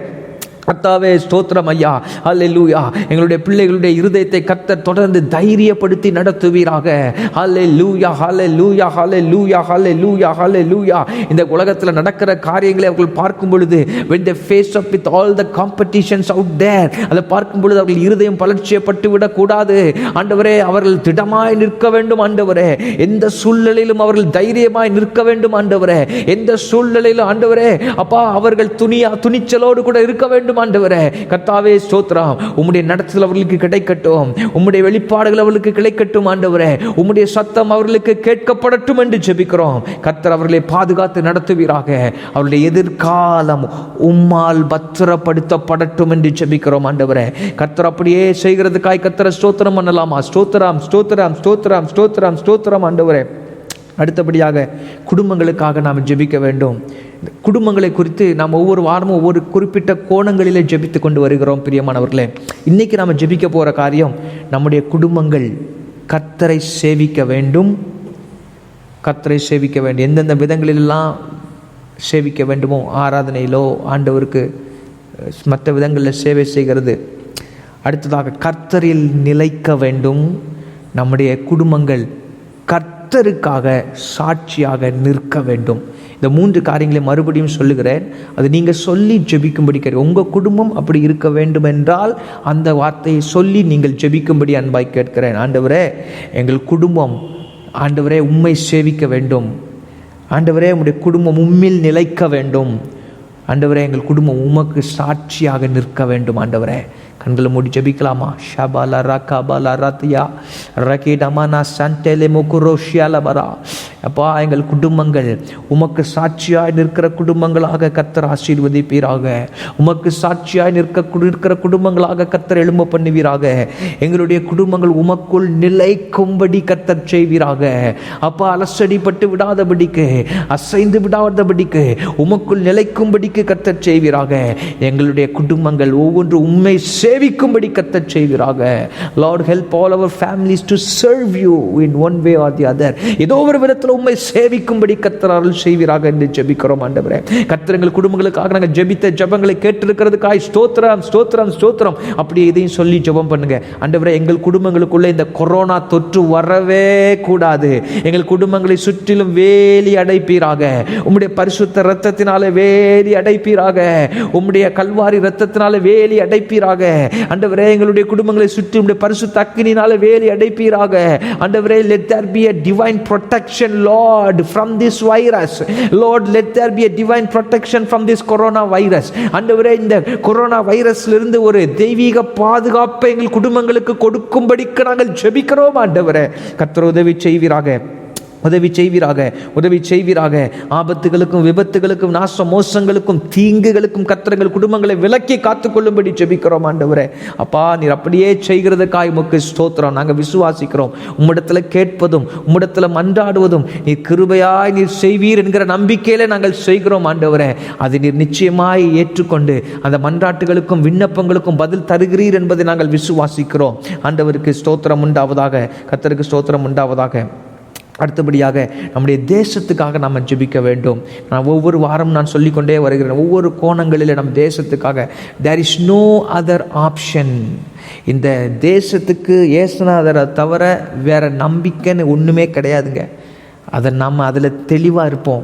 கர்த்தாவே ஸ்தோத்திரம் ஐயா. ஹல்லேலூயா. எங்களுடைய பிள்ளைகளுடைய இருதயத்தை கர்த்தர் தொடர்ந்து தைரியப்படுத்தி நடத்துவீராக. ஹல்லேலூயா, ஹல்லேலூயா, ஹல்லேலூயா, ஹல்லேலூயா, ஹல்லேலூயா. இந்த உலகத்தில் நடக்கிற காரியங்களை அவர்கள் பார்க்கும் பொழுது, when they face up with all the competitions out there, அதை பார்க்கும் பொழுது அவர்கள் இருதயம் பலட்சியப்பட்டு விடக்கூடாது. ஆண்டவரே, அவர்கள் திடமாய் நிற்க வேண்டும். ஆண்டவரே, எந்த சூழ்நிலையிலும் அவர்கள் தைரியமாய் நிற்க வேண்டும். ஆண்டவரே, எந்த சூழ்நிலையிலும் ஆண்டவரே அப்பா அவர்கள் துணிச்சலோடு கூட இருக்க வேண்டும். ஆண்டவரே, கர்த்தாவே ஸ்தோத்திரம். உம்முடைய நடத்துதல் அவர்களுக்கு கிடைக்கட்டும், உம்முடைய வெளிப்பாடுகள் அவர்களுக்கு கிடைக்கட்டும். ஆண்டவரே, உம்முடைய சத்தம் அவர்களுக்கு கேட்கப்படட்டும் என்று ஜெபிக்கிறோம். கர்த்தர் அவர்களை பாதுகாத்து நடத்துவீராக. அவருடைய எதிர்காலம் உம்மால் பத்திரப்படுத்தப்படட்டும் என்று ஜெபிக்கிறோம். ஆண்டவரே, கர்த்தர் அப்படியே செய்கிறதுக்காய் கர்த்தரை ஸ்தோத்திரம் பண்ணலாமா? ஸ்தோத்திரம், ஸ்தோத்திரம், ஸ்தோத்திரம், ஸ்தோத்திரம், ஸ்தோத்திரம். ஆண்டவரே, அடுத்தபடியாக குடும்பங்களுக்காக நாம் ஜெபிக்க வேண்டும். குடும்பங்களை குறித்து நாம் ஒவ்வொரு வாரமும் ஒவ்வொரு குறிப்பிட்ட கோணங்களிலே ஜெபித்து கொண்டு வருகிறோம். பிரியமானவர்களே, இன்றைக்கி நாம் ஜெபிக்க போகிற காரியம், நம்முடைய குடும்பங்கள் கர்த்தரை சேவிக்க வேண்டும். கர்த்தரை சேவிக்க வேண்டும். எந்தெந்த விதங்களிலெல்லாம் சேவிக்க வேண்டுமோ, ஆராதனையிலோ, ஆண்டவருக்கு மற்ற விதங்களில் சேவை செய்கிறது. அடுத்ததாக கர்த்தரில் நிலைக்க வேண்டும். நம்முடைய குடும்பங்கள் கர்த்தருக்காக சாட்சியாக நிற்க வேண்டும். இந்த 3 காரியங்களை மறுபடியும் சொல்லுகிறேன். அது நீங்கள் சொல்லி ஜெபிக்கும்படி கேட்க, உங்கள் குடும்பம் அப்படி இருக்க வேண்டும் என்றால் அந்த வார்த்தையை சொல்லி நீங்கள் ஜெபிக்கும்படி அன்பாய் கேட்கிறேன். ஆண்டவரே, எங்கள் குடும்பம் ஆண்டவரே உம்மை சேவிக்க வேண்டும். ஆண்டவரே, உம்முடைய குடும்பம் உம்மில் நிலைக்க வேண்டும். ஆண்டவரே, எங்கள் குடும்பம் உமக்கு சாட்சியாக நிற்க வேண்டும். ஆண்டவரே, கண்களை மூடி ஜெபிக்கலாமா? ஷபாலா ரகாபாலா ரத்தியா ரகீடமானா சண்டேலே முகுரோஷியாலபரா. அப்பா, எங்கள் குடும்பங்கள் உமக்கு சாட்சியாய் நிற்கிற குடும்பங்களாக கர்த்தர் ஆசீர்வதிப்பீராக. உமக்கு சாட்சியாய் நிற்கிற குடும்பங்களாக கர்த்தர் எழும்ப பண்ணுவீராக. எங்களுடைய குடும்பங்கள் உமக்குள் நிலைக்கும்படி கர்த்தர் செய்வீராக. அப்பா, அலசடிப்பட்டு விடாதபடிக்கு, அசைந்து விடாதபடிக்கு, உமக்குள் நிலைக்கும்படிக்கு கர்த்தர் செய்வீராக. எங்களுடைய குடும்பங்கள் ஒவ்வொன்று உம்மை சேவிக்கும்படி கர்த்தர் செய்வீராக. Lord, help all our families to serve you in one way or the other. ஏதோ ஒரு விதத்தில் உம்மை சேவிக்கும்படி கர்த்தர் அருள் செய்வீராக என்று ஜெபிக்கிறோம். ஆண்டவரே, கர்த்தர் எங்கள் குடும்பங்களுக்காக நாங்கள் ஜெபித்த ஜெபங்களை கேட்டிருக்கிறதுக்காய் ஸ்தோத்திரம், ஸ்தோத்திரம், ஸ்தோத்திரம். அப்படி இதையும் சொல்லி ஜெபம் பண்ணுங்க. ஆண்டவரே, எங்கள் குடும்பங்களுக்குள்ளே இந்த கொரோனா தொற்று வரவே கூடாது. எங்கள் குடும்பங்களை சுற்றிலும் வேலி அடைப்பீராக. உம்முடைய பரிசுத்த இரத்தத்தினாலே வேலி அடைப்பீராக. உம்முடைய கல்வாரி இரத்தத்தினாலே வேலி அடைப்பீராக. ஆண்டவரே, எங்களுடைய குடும்பங்களை சுற்றி உம்முடைய பரிசுத்த அக்கினியினாலே வேலி அடைப்பீராக. ஆண்டவரே, let there be a divine protection, Lord, from this virus. Lord, let there be a divine protection from this corona virus. ஆண்டவரே, இந்த கொரோனா வைரஸ்ல இருந்து ஒரு தெய்வீக பாதுகாப்பை எங்கள் குடும்பங்களுக்கு கொடுக்கும்படிக்கு நாங்கள் ஜெபிக்கிறோம். ஆண்டவரே, கர்த்தர் உதவி செய்வீராக. உதவி செய்வீராக, உதவி செய்வீராக. ஆபத்துகளுக்கும் விபத்துகளுக்கும் நாச மோசங்களுக்கும் தீங்குகளுக்கும் கர்த்தர்கள் குடும்பங்களை விலக்கி காத்துக்கொள்ளும்படி ஜெபிக்கிறோம் ஆண்டவரே. அப்பா, நீர் அப்படியே செய்கிறதுக்காய் உமக்கு ஸ்தோத்திரம். நாங்கள் விசுவாசிக்கிறோம். உம்மிடத்துல கேட்பதும் உம்மிடத்துல மன்றாடுவதும் நீர் கிருபையாய் நீர் செய்வீர் என்கிற நம்பிக்கையில நாங்கள் செய்கிறோம் ஆண்டவரே. அதை நீர் நிச்சயமாய் ஏற்றுக்கொண்டு அந்த மன்றாட்டுகளுக்கும் விண்ணப்பங்களுக்கும் பதில் தருகிறீர் என்பதை நாங்கள் விசுவாசிக்கிறோம். ஆண்டவருக்கு ஸ்தோத்திரம் உண்டாவதாக, கர்த்தருக்கு ஸ்தோத்திரம் உண்டாவதாக. அடுத்தபடியாக நம்முடைய தேசத்துக்காக நாம் ஜெபிக்க வேண்டும். நான் ஒவ்வொரு வாரம் நான் சொல்லிக்கொண்டே வருகிறேன், ஒவ்வொரு கோணங்களில் நம் தேசத்துக்காக. There is no other option. இந்த தேசத்துக்கு ஏசுநாதரை தவிர வேற நம்பிக்கைன்னு ஒன்றுமே கிடையாதுங்க. அதை நம்ம அதில் தெளிவாக இருப்போம்.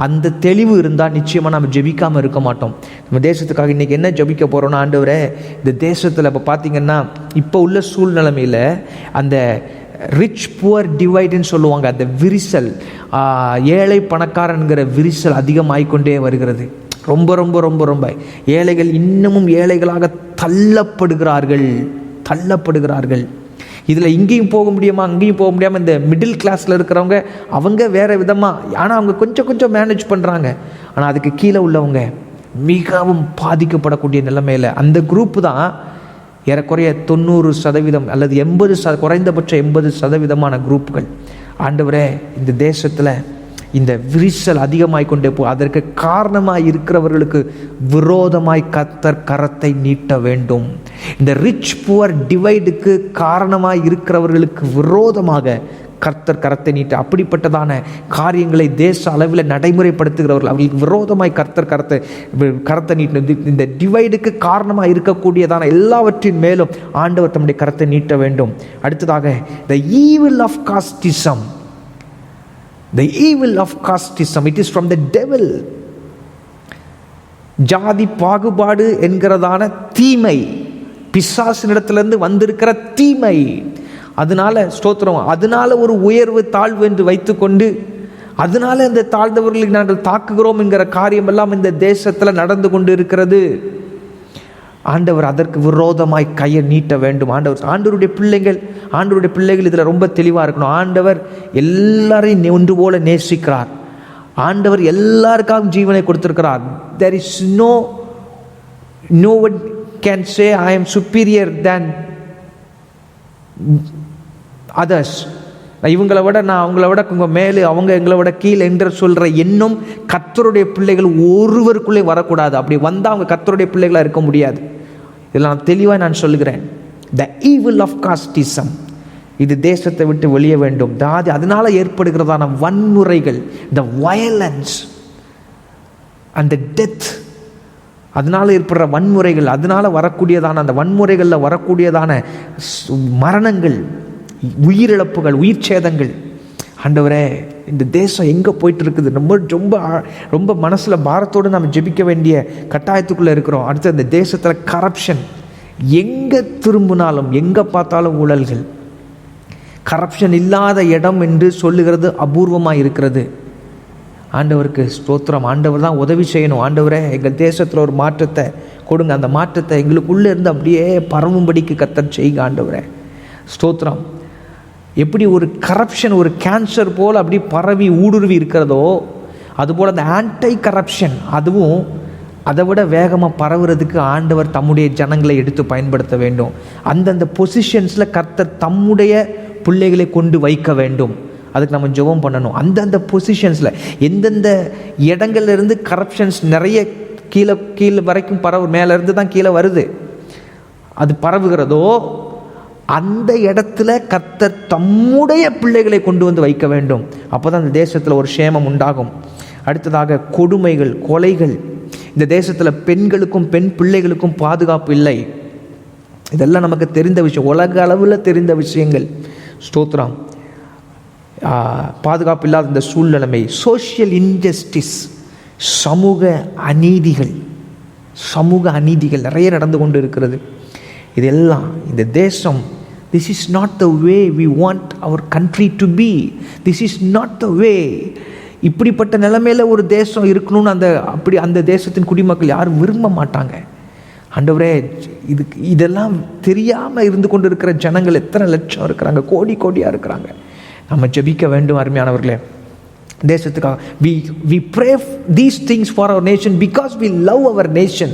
அந்த தெளிவு இருந்தால் நிச்சயமாக நம்ம ஜெபிக்காமல் இருக்க மாட்டோம். நம்ம தேசத்துக்காக இன்றைக்கி என்ன ஜெபிக்க போகிறோன்னா, ஆண்டவரே இந்த தேசத்தில் இப்போ பார்த்திங்கன்னா இப்போ உள்ள சூழ்நிலைமையில் அந்த ரிச் புவர் டிவைடுன்னு சொல்லுவாங்க, அந்த விரிசல், ஏழை பணக்காரன்கிற விரிசல் அதிகமாகிக்கொண்டே வருகிறது. ரொம்ப ரொம்ப ரொம்ப ரொம்ப ஏழைகள் இன்னமும் ஏழைகளாக தள்ளப்படுகிறார்கள். இதில் இங்கேயும் போக முடியுமா அங்கேயும் போக முடியாமல் இந்த மிடில் கிளாஸில் இருக்கிறவங்க அவங்க வேறு விதமாக, ஆனால் அவங்க கொஞ்சம் கொஞ்சம் மேனேஜ் பண்ணுறாங்க. ஆனால் அதுக்கு கீழே உள்ளவங்க மிகவும் பாதிக்கப்படக்கூடிய நிலைமையில் அந்த குரூப்பு தான் ஏறக்குறைய 90% அல்லது 80%, குறைந்தபட்சம் 80% குரூப்புகள். ஆண்டவரே, இந்த தேசத்தில் இந்த விரிசல் அதிகமாய் கொண்டே அதற்கு காரணமாய் இருக்கிறவர்களுக்கு விரோதமாய் கர்த்தர் கரத்தை நீட்ட வேண்டும். இந்த ரிச் புவர் டிவைடுக்கு காரணமாய் இருக்கிறவர்களுக்கு விரோதமாக கர்த்தர் கரத்தை நீட்ட, அப்படிப்பட்டதான காரியங்களை தேச அளவில் நடைமுறைப்படுத்துகிறவர்கள் அவர்களுக்கு விரோதமாய் கர்த்தர் கரத்தை நீட்ட, இந்த டிவைடுக்கு காரணமாக இருக்கக்கூடியதான எல்லாவற்றின் மேலும் ஆண்டவர் தம்முடைய கரத்தை நீட்ட வேண்டும். அடுத்ததாக the evil of casteism. The evil of casteism, it is from the devil. ஜாதி பாகுபாடு என்கிறதான தீமை பிசாசினிடத்திலிருந்து வந்திருக்கிற தீமை. அதனால ஸ்தோத்திரம், அதனால ஒரு உயர்வு தாழ்வு என்று வைத்துக்கொண்டு அதனால இந்த தாழ்ந்தவர்களை நாங்கள் தாக்குகிறோம் என்கிற காரியம் எல்லாம் இந்த தேசத்தில் நடந்து கொண்டு இருக்கிறது. ஆண்டவர் அதற்கு விரோதமாய் கையை நீட்ட வேண்டும். ஆண்டவருடைய பிள்ளைகள் இதில் ரொம்ப தெளிவாக இருக்கணும். ஆண்டவர் எல்லாரையும் ஒன்று போல நேசிக்கிறார். ஆண்டவர் எல்லாருக்காகவும் ஜீவனை கொடுத்திருக்கிறார். there is no one can say I am superior than others. இவங்களை விட நான் அவங்கள விட மேலே, அவங்க எங்களை விட கீழே என்று சொல்கிற எண்ணம் கர்த்தருடைய பிள்ளைகள் ஒருவருக்குள்ளே வரக்கூடாது. அப்படி வந்தால் அவங்க கர்த்தருடைய பிள்ளைகளாக இருக்க முடியாது. இதில் நான் தெளிவாக நான் சொல்லுகிறேன், the evil of casteism இது தேசத்தை விட்டு வெளியே வேண்டும். அதனால ஏற்படுகிறதான வன்முறைகள், the violence and the death, அதனால ஏற்படுற வன்முறைகள், அதனால வரக்கூடியதான அந்த வன்முறைகளில் வரக்கூடியதான மரணங்கள், உயிரிழப்புகள், உயிர் சேதங்கள். ஆண்டவரே, இந்த தேசம் எங்கே போயிட்டு இருக்குது? ரொம்ப ரொம்ப மனசில் பாரத்தோடு நம்ம ஜெபிக்க வேண்டிய கட்டாயத்துக்குள்ளே இருக்கிறோம். அடுத்து இந்த தேசத்தில் கரப்ஷன், எங்கே திரும்பினாலும் எங்கே பார்த்தாலும் ஊழல்கள். கரப்ஷன் இல்லாத இடம் என்று சொல்லுகிறது அபூர்வமாக இருக்கிறது. ஆண்டவருக்கு ஸ்தோத்திரம். ஆண்டவர் தான் உதவி செய்யணும். ஆண்டவரே, எங்கள் தேசத்தில் ஒரு மாற்றத்தை கொடுங்க. அந்த மாற்றத்தை எங்களுக்குள்ளே இருந்து அப்படியே பரவும்படிக்கு கர்த்தர் செய்யுங்க. ஆண்டவரே ஸ்தோத்திரம். எப்படி ஒரு கரப்ஷன் ஒரு கேன்சர் போல் அப்படி பரவி ஊடுருவி இருக்கிறதோ, அதுபோல் அந்த ஆன்டை கரப்ஷன் அதுவும் அதை விட வேகமாக பரவுறதுக்கு ஆண்டவர் தம்முடைய ஜனங்களை எடுத்து பயன்படுத்த வேண்டும். அந்தந்த பொசிஷன்ஸில் கர்த்தர் தம்முடைய பிள்ளைகளை கொண்டு வைக்க வேண்டும். அதுக்கு நம்ம ஜெபம் பண்ணணும். அந்தந்த பொசிஷன்ஸில் எந்தெந்த இடங்கள்லேருந்து கரப்ஷன்ஸ் நிறைய கீழே வரைக்கும் மேலேருந்து தான் கீழே வருது, அது பரவுகிறதோ அந்த இடத்துல கர்த்தர் தம்முடைய பிள்ளைகளை கொண்டு வந்து வைக்க வேண்டும். அப்போ தான் அந்த தேசத்தில் ஒரு சேமம் உண்டாகும். அடுத்ததாக கொடுமைகள், கொலைகள். இந்த தேசத்தில் பெண்களுக்கும் பெண் பிள்ளைகளுக்கும் பாதுகாப்பு இல்லை. இதெல்லாம் நமக்கு தெரிந்த விஷயம், உலக அளவில் தெரிந்த விஷயங்கள். ஸ்தோத்திரம். பாதுகாப்பு இல்லாத இந்த சூழ்நிலைமை, சோஷியல் இன்ஜஸ்டிஸ், சமூக அநீதிகள் நிறைய நடந்து கொண்டு இருக்கிறது. இதெல்லாம் இந்த தேசம், this is not the way we want our country to be. This is not the way. இப்படிப்பட்ட நிலைமையில் ஒரு தேசம் இருக்கணும்னு அந்த தேசத்தின் குடிமக்கள் யாரும் விரும்ப மாட்டாங்க. ஆண்டவரே, இதெல்லாம் தெரியாமல் இருந்து கொண்டு இருக்கிற ஜனங்கள் எத்தனை லட்சம் இருக்கிறாங்க, கோடியாக இருக்கிறாங்க. நம்ம ஜெபிக்க வேண்டும் அருமையானவர்களே தேசத்துக்காக. we pray these things for our nation because we love our nation.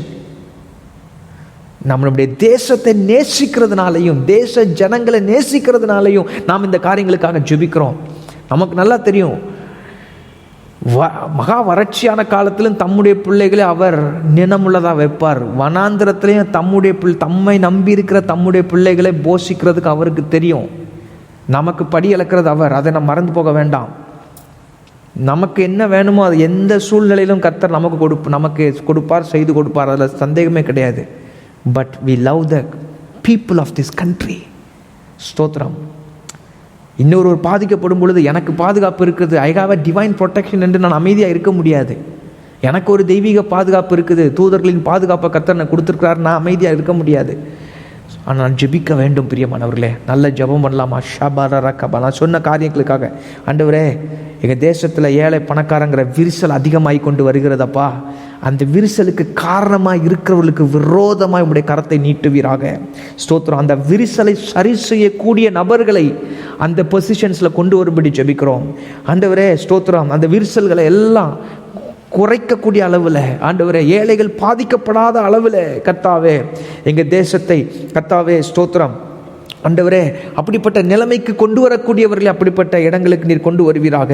நம்மளுடைய தேசத்தை நேசிக்கிறதுனாலையும் தேச ஜனங்களை நேசிக்கிறதுனாலையும் நாம் இந்த காரியங்களுக்காக ஜெபிக்கிறோம். நமக்கு நல்லா தெரியும், மகா வறட்சியான காலத்திலும் தம்முடைய பிள்ளைகளை அவர் நினமுள்ளதாக வைப்பார். வனாந்திரத்திலையும் தம்மை நம்பி இருக்கிற தம்முடைய பிள்ளைகளை போஷிக்கிறதுக்கு அவருக்கு தெரியும். நமக்கு படி இழக்கிறது அவர், அதை நம்ம மறந்து போக வேண்டாம். நமக்கு என்ன வேணுமோ அது எந்த சூழ்நிலையிலும் கர்த்தர் நமக்கு கொடுப்பார், செய்து கொடுப்பார், அதில் சந்தேகமே கிடையாது. But we love the people of this country. ஸ்தோத்திரம். இன்னொரு பாதிக்கப்படும் பொழுது எனக்கு பாதுகாப்பு இருக்குது, I have a divine protection என்று நான் அமைதியாக இருக்க முடியாது. எனக்கு ஒரு தெய்வீக பாதுகாப்பு இருக்குது, தூதர்களின் பாதுகாப்பை கர்த்தர் நான் கொடுத்துருக்கிறார், நான் அமைதியாக இருக்க முடியாது. ஆனால் நான் ஜெபிக்க வேண்டும் பிரியமானவர்களே. நல்ல ஜெபம் பண்ணலாமா? ஷபாரக்கபா. நான் சொன்ன காரியங்களுக்காக ஆண்டவரே, எங்கள் தேசத்தில் ஏழை பணக்காரங்கிற விரிசல் அதிகமாகி கொண்டு வருகிறதப்பா. அந்த விரிசலுக்கு காரணமாக இருக்கிறவர்களுக்கு விரோதமாக உங்களுடைய கரத்தை நீட்டுவீராக. ஸ்தோத்திரம். அந்த விரிசலை சரி செய்யக்கூடிய நபர்களை அந்த பொசிஷன்ஸில் கொண்டு வரும்படி ஜெபிக்கிறோம் ஆண்டவரே. ஸ்தோத்திரம். அந்த விரிசல்களை எல்லாம் குறைக்கக்கூடிய அளவில் ஆண்டவரே, ஏழைகள் பாதிக்கப்படாத அளவில் கர்த்தாவே எங்கள் தேசத்தை கர்த்தாவே ஸ்தோத்திரம் ஆண்டவரே அப்படிப்பட்ட நிலைமைக்கு கொண்டு வரக்கூடியவர்களை அப்படிப்பட்ட இடங்களுக்கு நீர் கொண்டு வருவீராக.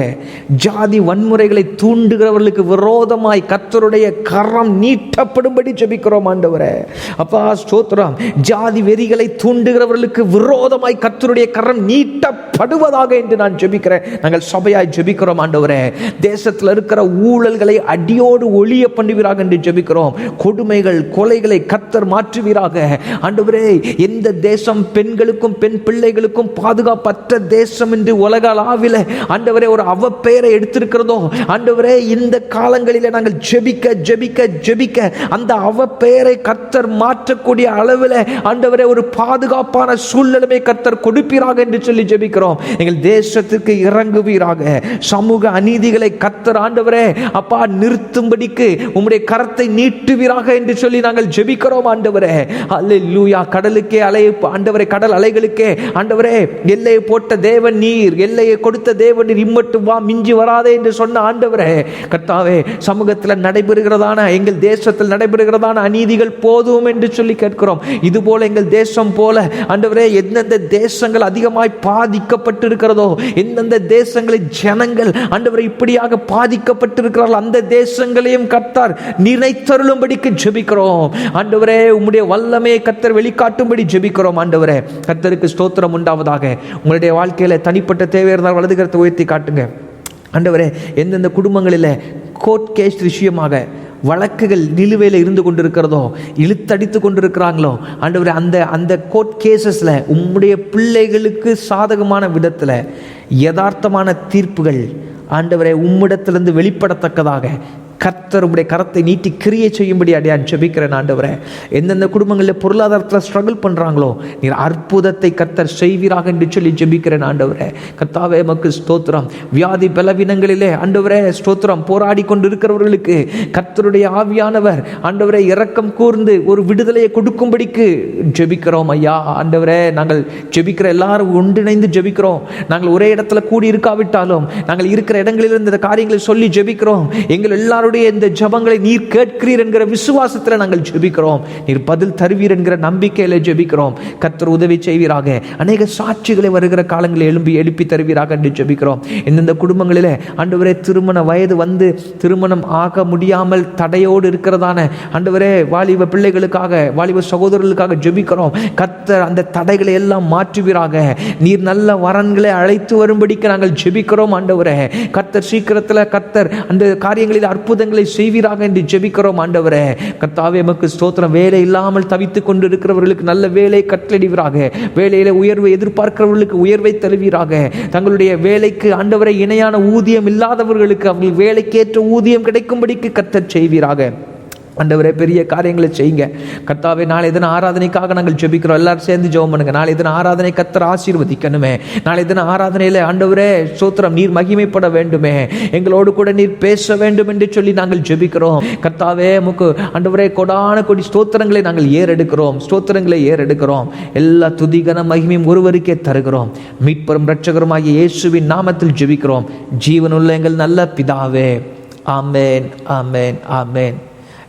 ஜாதி வன்முறைகளை தூண்டுகிறவர்களுக்கு விரோதமாய் கர்த்தருடைய கரம் நீட்டப்படும்படி ஜெபிக்கிறோம் ஆண்டவரே. அப்பா ஸ்தோத்திரம். ஜாதி வெறிகளை தூண்டுகிறவர்களுக்கு விரோதமாய் கர்த்தருடைய கரம் நீட்டப்படுவதாக என்று நான் ஜெபிக்கிறேன். நாங்கள் சபையாய் ஜெபிக்கிறோம் ஆண்டவரே. தேசத்தில் இருக்கிற ஊழல்களை அடியோடு ஒழிய பண்ணுவீராக என்று ஜெபிக்கிறோம். கொடுமைகள் கொலைகளை கர்த்தர் மாற்றுவீராக ஆண்டவரே. எந்த தேசம் பெண்களுக்கு பெண் பிள்ளைகளுக்கும் பாதுகாப்பற்ற தேசம் என்று உலக அளவில் ஆண்டவரே ஒரு அவப்பெயரை எடுத்திருக்கிறதோ ஆண்டவரே, இந்த காலங்களில் நாங்கள் ஜெபிக்க ஜெபிக்க ஜெபிக்க அந்த அவப்பெயரை கர்த்தர் மாற்றக்கூடிய அளவில் ஆண்டவரே ஒரு பாதுகாப்பான சூழ்நிலைமை கர்த்தர் கொடுப்பீராக என்று சொல்லி ஜெபிக்கிறோம். எங்கள் தேசத்துக்கு இறங்குவீராக. சமூக அநீதிகளை கர்த்தர் ஆண்டவரே அப்பா நிறுத்தும்படிக்கு உம்முடைய கரத்தை நீட்டுவீராக என்று சொல்லி நாங்கள் ஜெபிக்கிறோம் ஆண்டவரே. அல்லேலூயா. கடலுக்கே அலை ஆண்டவரே, கடல் அலைகளுக்கே ஆண்டவரே எல்லையை போட்ட தேவன் நீர், எல்லையை கொடுத்த தேவன் நீர், இம்மட்டும் வா மிஞ்சி வராதே என்று சொன்ன ஆண்டவரே கர்த்தாவே, சமூகத்தில் நடைபெறுகிறதான எங்கள் தேசத்தில் நடைபெறுகிறதான அநீதிகள் போதும் என்று சொல்லி கேட்கிறோம். இதுபோல எங்கள் தேசம் போல ஆண்டவரே எந்தெந்த தேசங்கள் அதிகமாய் பாதிக்கப்பட்டிருக்கிறதோ, எந்தெந்த தேசங்களில் ஜனங்கள் ஆண்டவரே இப்படியாக பாதிக்கப்பட்டிருக்கிறார்கள், அந்த தேசங்களையும் கர்த்தர் நினைத்தருளும்படிக்கு ஜெபிக்கிறோம் ஆண்டவரே. உம்முடைய வல்லமையை கர்த்தர் வெளிக்காட்டும்படி ஜெபிக்கிறோம் ஆண்டவரே. கர்த்தருக்கு ஸ்தோத்திரம் உண்டாவதாக. உங்களுடைய வாழ்க்கையில் தனிப்பட்ட தேவை இருந்தால் வலது கரத்தை உயர்த்தி காட்டுங்க ஆண்டவரே. எந்தெந்த குடும்பங்களில் கோர்ட் கேஸ் விஷயமாக வழக்குகள் நிலுவையில் இருந்து கொண்டிருக்கிறதோ, இழுத்தடித்து கொண்டிருக்கிறாங்களோ ஆண்டவரே, அந்த கோர்ட் கேசஸில் உம்முடைய பிள்ளைகளுக்கு சாதகமான விதத்தில் யதார்த்தமான தீர்ப்புகள் ஆண்டவரே உம்மிடத்திலிருந்து வெளிப்படத்தக்கதாக கர்த்தர் உடைய கரத்தை நீட்டி கிரியை செய்யும்படி அடையான் ஜெபிக்கிறேன் ஆண்டவரே. எந்தெந்த குடும்பங்களில் பொருளாதாரத்தில் ஸ்ட்ரகிள் பண்ணுறாங்களோ நீர் அற்புதத்தை கர்த்தர் செய்வீராக என்று சொல்லி ஜெபிக்கிறேன் ஆண்டவரே. கர்த்தாவே உமக்கு ஸ்தோத்திரம். வியாதி பலவீனங்களிலே ஆண்டவரே ஸ்தோத்திரம் போராடி கொண்டு இருக்கிறவர்களுக்கு கர்த்தருடைய ஆவியானவர் ஆண்டவரே இரக்கம் கூர்ந்து ஒரு விடுதலையை கொடுக்கும்படிக்கு ஜெபிக்கிறோம் ஐயா ஆண்டவரே. நாங்கள் ஜெபிக்கிற எல்லாரும் ஒன்றிணைந்து ஜெபிக்கிறோம். நாங்கள் ஒரே இடத்துல கூடி இருக்காவிட்டாலும் நாங்கள் இருக்கிற இடங்களிலிருந்து இந்த காரியங்களை சொல்லி ஜெபிக்கிறோம். எங்கள் எல்லாரும் இந்த ஜெபங்களை நீர் கேட்கிறீர் என்கிற விசுவாசத்தில் நாங்கள் ஜெபிக்கிறோம். நீர் பதில் தருவீர் என்கிற நம்பிக்கையில ஜெபிக்கிறோம். கர்த்தர் உதவி செய்வீராக. அநேக சாட்சிகளை வருகிற காலங்களில் எழுப்பி தருவீராக என்று ஜெபிக்கிறோம். எந்தெந்த குடும்பங்களிலே ஆண்டவரே திருமண வயது வந்து திருமணம் ஆக முடியாமல் தடையோடு இருக்கிறதான ஆண்டவரே வாலிப பிள்ளைகளுக்காக வாலிப சகோதரர்களுக்காக ஜெபிக்கிறோம். கர்த்தர் அந்த தடைகளை எல்லாம் மாற்றுவீராக. நீர் நல்ல வரன்களை அழைத்து வரும்படிக்கு நாங்கள் ஜெபிக்கிறோம் ஆண்டவரே. கர்த்தர் சீக்கிரத்தில் கர்த்தர் அந்த காரியங்களில் அற்புதங்களை செய்வீராக என்று ஜெபிக்கிறோம் ஆண்டவரே. கர்த்தாவே உமக்கு ஸ்தோத்திரம். வேலை இல்லாமல் தவித்துக் கொண்டு இருக்கிறவர்களுக்கு நல்ல வேலை கட்டளையிடுவீராக. வேலையில உயர்வை எதிர்பார்க்கிறவர்களுக்கு உயர்வை தருவீராக. தங்களுடைய வேலைக்கு ஆண்டவரை இணையான ஊதியம் இல்லாதவர்களுக்கு அவர்கள் வேலைக்கேற்ற ஊதியம் கிடைக்கும்படிக்கு கர்த்தர் செய்வீராக. ஆண்டவரே பெரிய காரியங்களை செய்யுங்க கர்த்தாவே. நாளை தின ஆராதனைக்காக நாங்கள் ஜெபிக்கிறோம். எல்லாரும் சேர்ந்து ஜெபம் பண்ணுங்க. நாளை தின ஆராதனை கர்த்தர் ஆசீர்வதிக்கணுமே. நாளை தின ஆராதனையில் ஆண்டவரே ஸ்தோத்திரம், நீர் மகிமைப்பட வேண்டுமே, எங்களோடு கூட நீர் பேச வேண்டும் என்று சொல்லி நாங்கள் ஜெபிக்கிறோம் கர்த்தாவே. உமக்கு ஆண்டவரே கொடான கொடி ஸ்தோத்திரங்களை நாங்கள் ஏறெடுக்கிறோம். எல்லா துதிகன மகிமையும் ஒருவருக்கே தருகிறோம். மீட்பரும் இரட்சகருமாகிய இயேசுவின் நாமத்தில் ஜெபிக்கிறோம் ஜீவனுள்ள எங்கள் நல்ல பிதாவே. ஆமென், ஆமென், ஆமென்.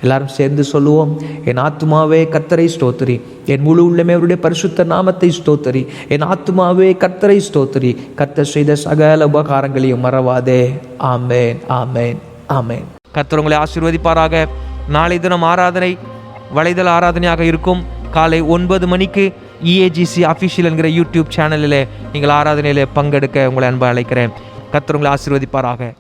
எல்லாரும் சேர்ந்து சொல்லுவோம். என் ஆத்துமாவே கர்த்தரை ஸ்தோத்திரி, என் முழு உள்ளமே அவருடைய பரிசுத்த நாமத்தை ஸ்தோத்திரி. என் ஆத்துமாவே கர்த்தரை ஸ்தோத்திரி, கர்த்தர் செய்த சகல உபகாரங்களையும் மறவாதே. ஆமென், ஆமென், ஆமென். கர்த்தர் உங்களை ஆசீர்வதிப்பாராக. நாளை தினம் ஆராதனை வலைதள ஆராதனையாக இருக்கும். காலை 9 மணிக்கு EAGC அஃபிஷியல் என்கிற யூடியூப் சேனலில் நீங்கள் ஆராதனையில் பங்கெடுக்க உங்களை அன்பு அழைக்கிறேன். கர்த்தர் உங்களை ஆசீர்வதிப்பாராக.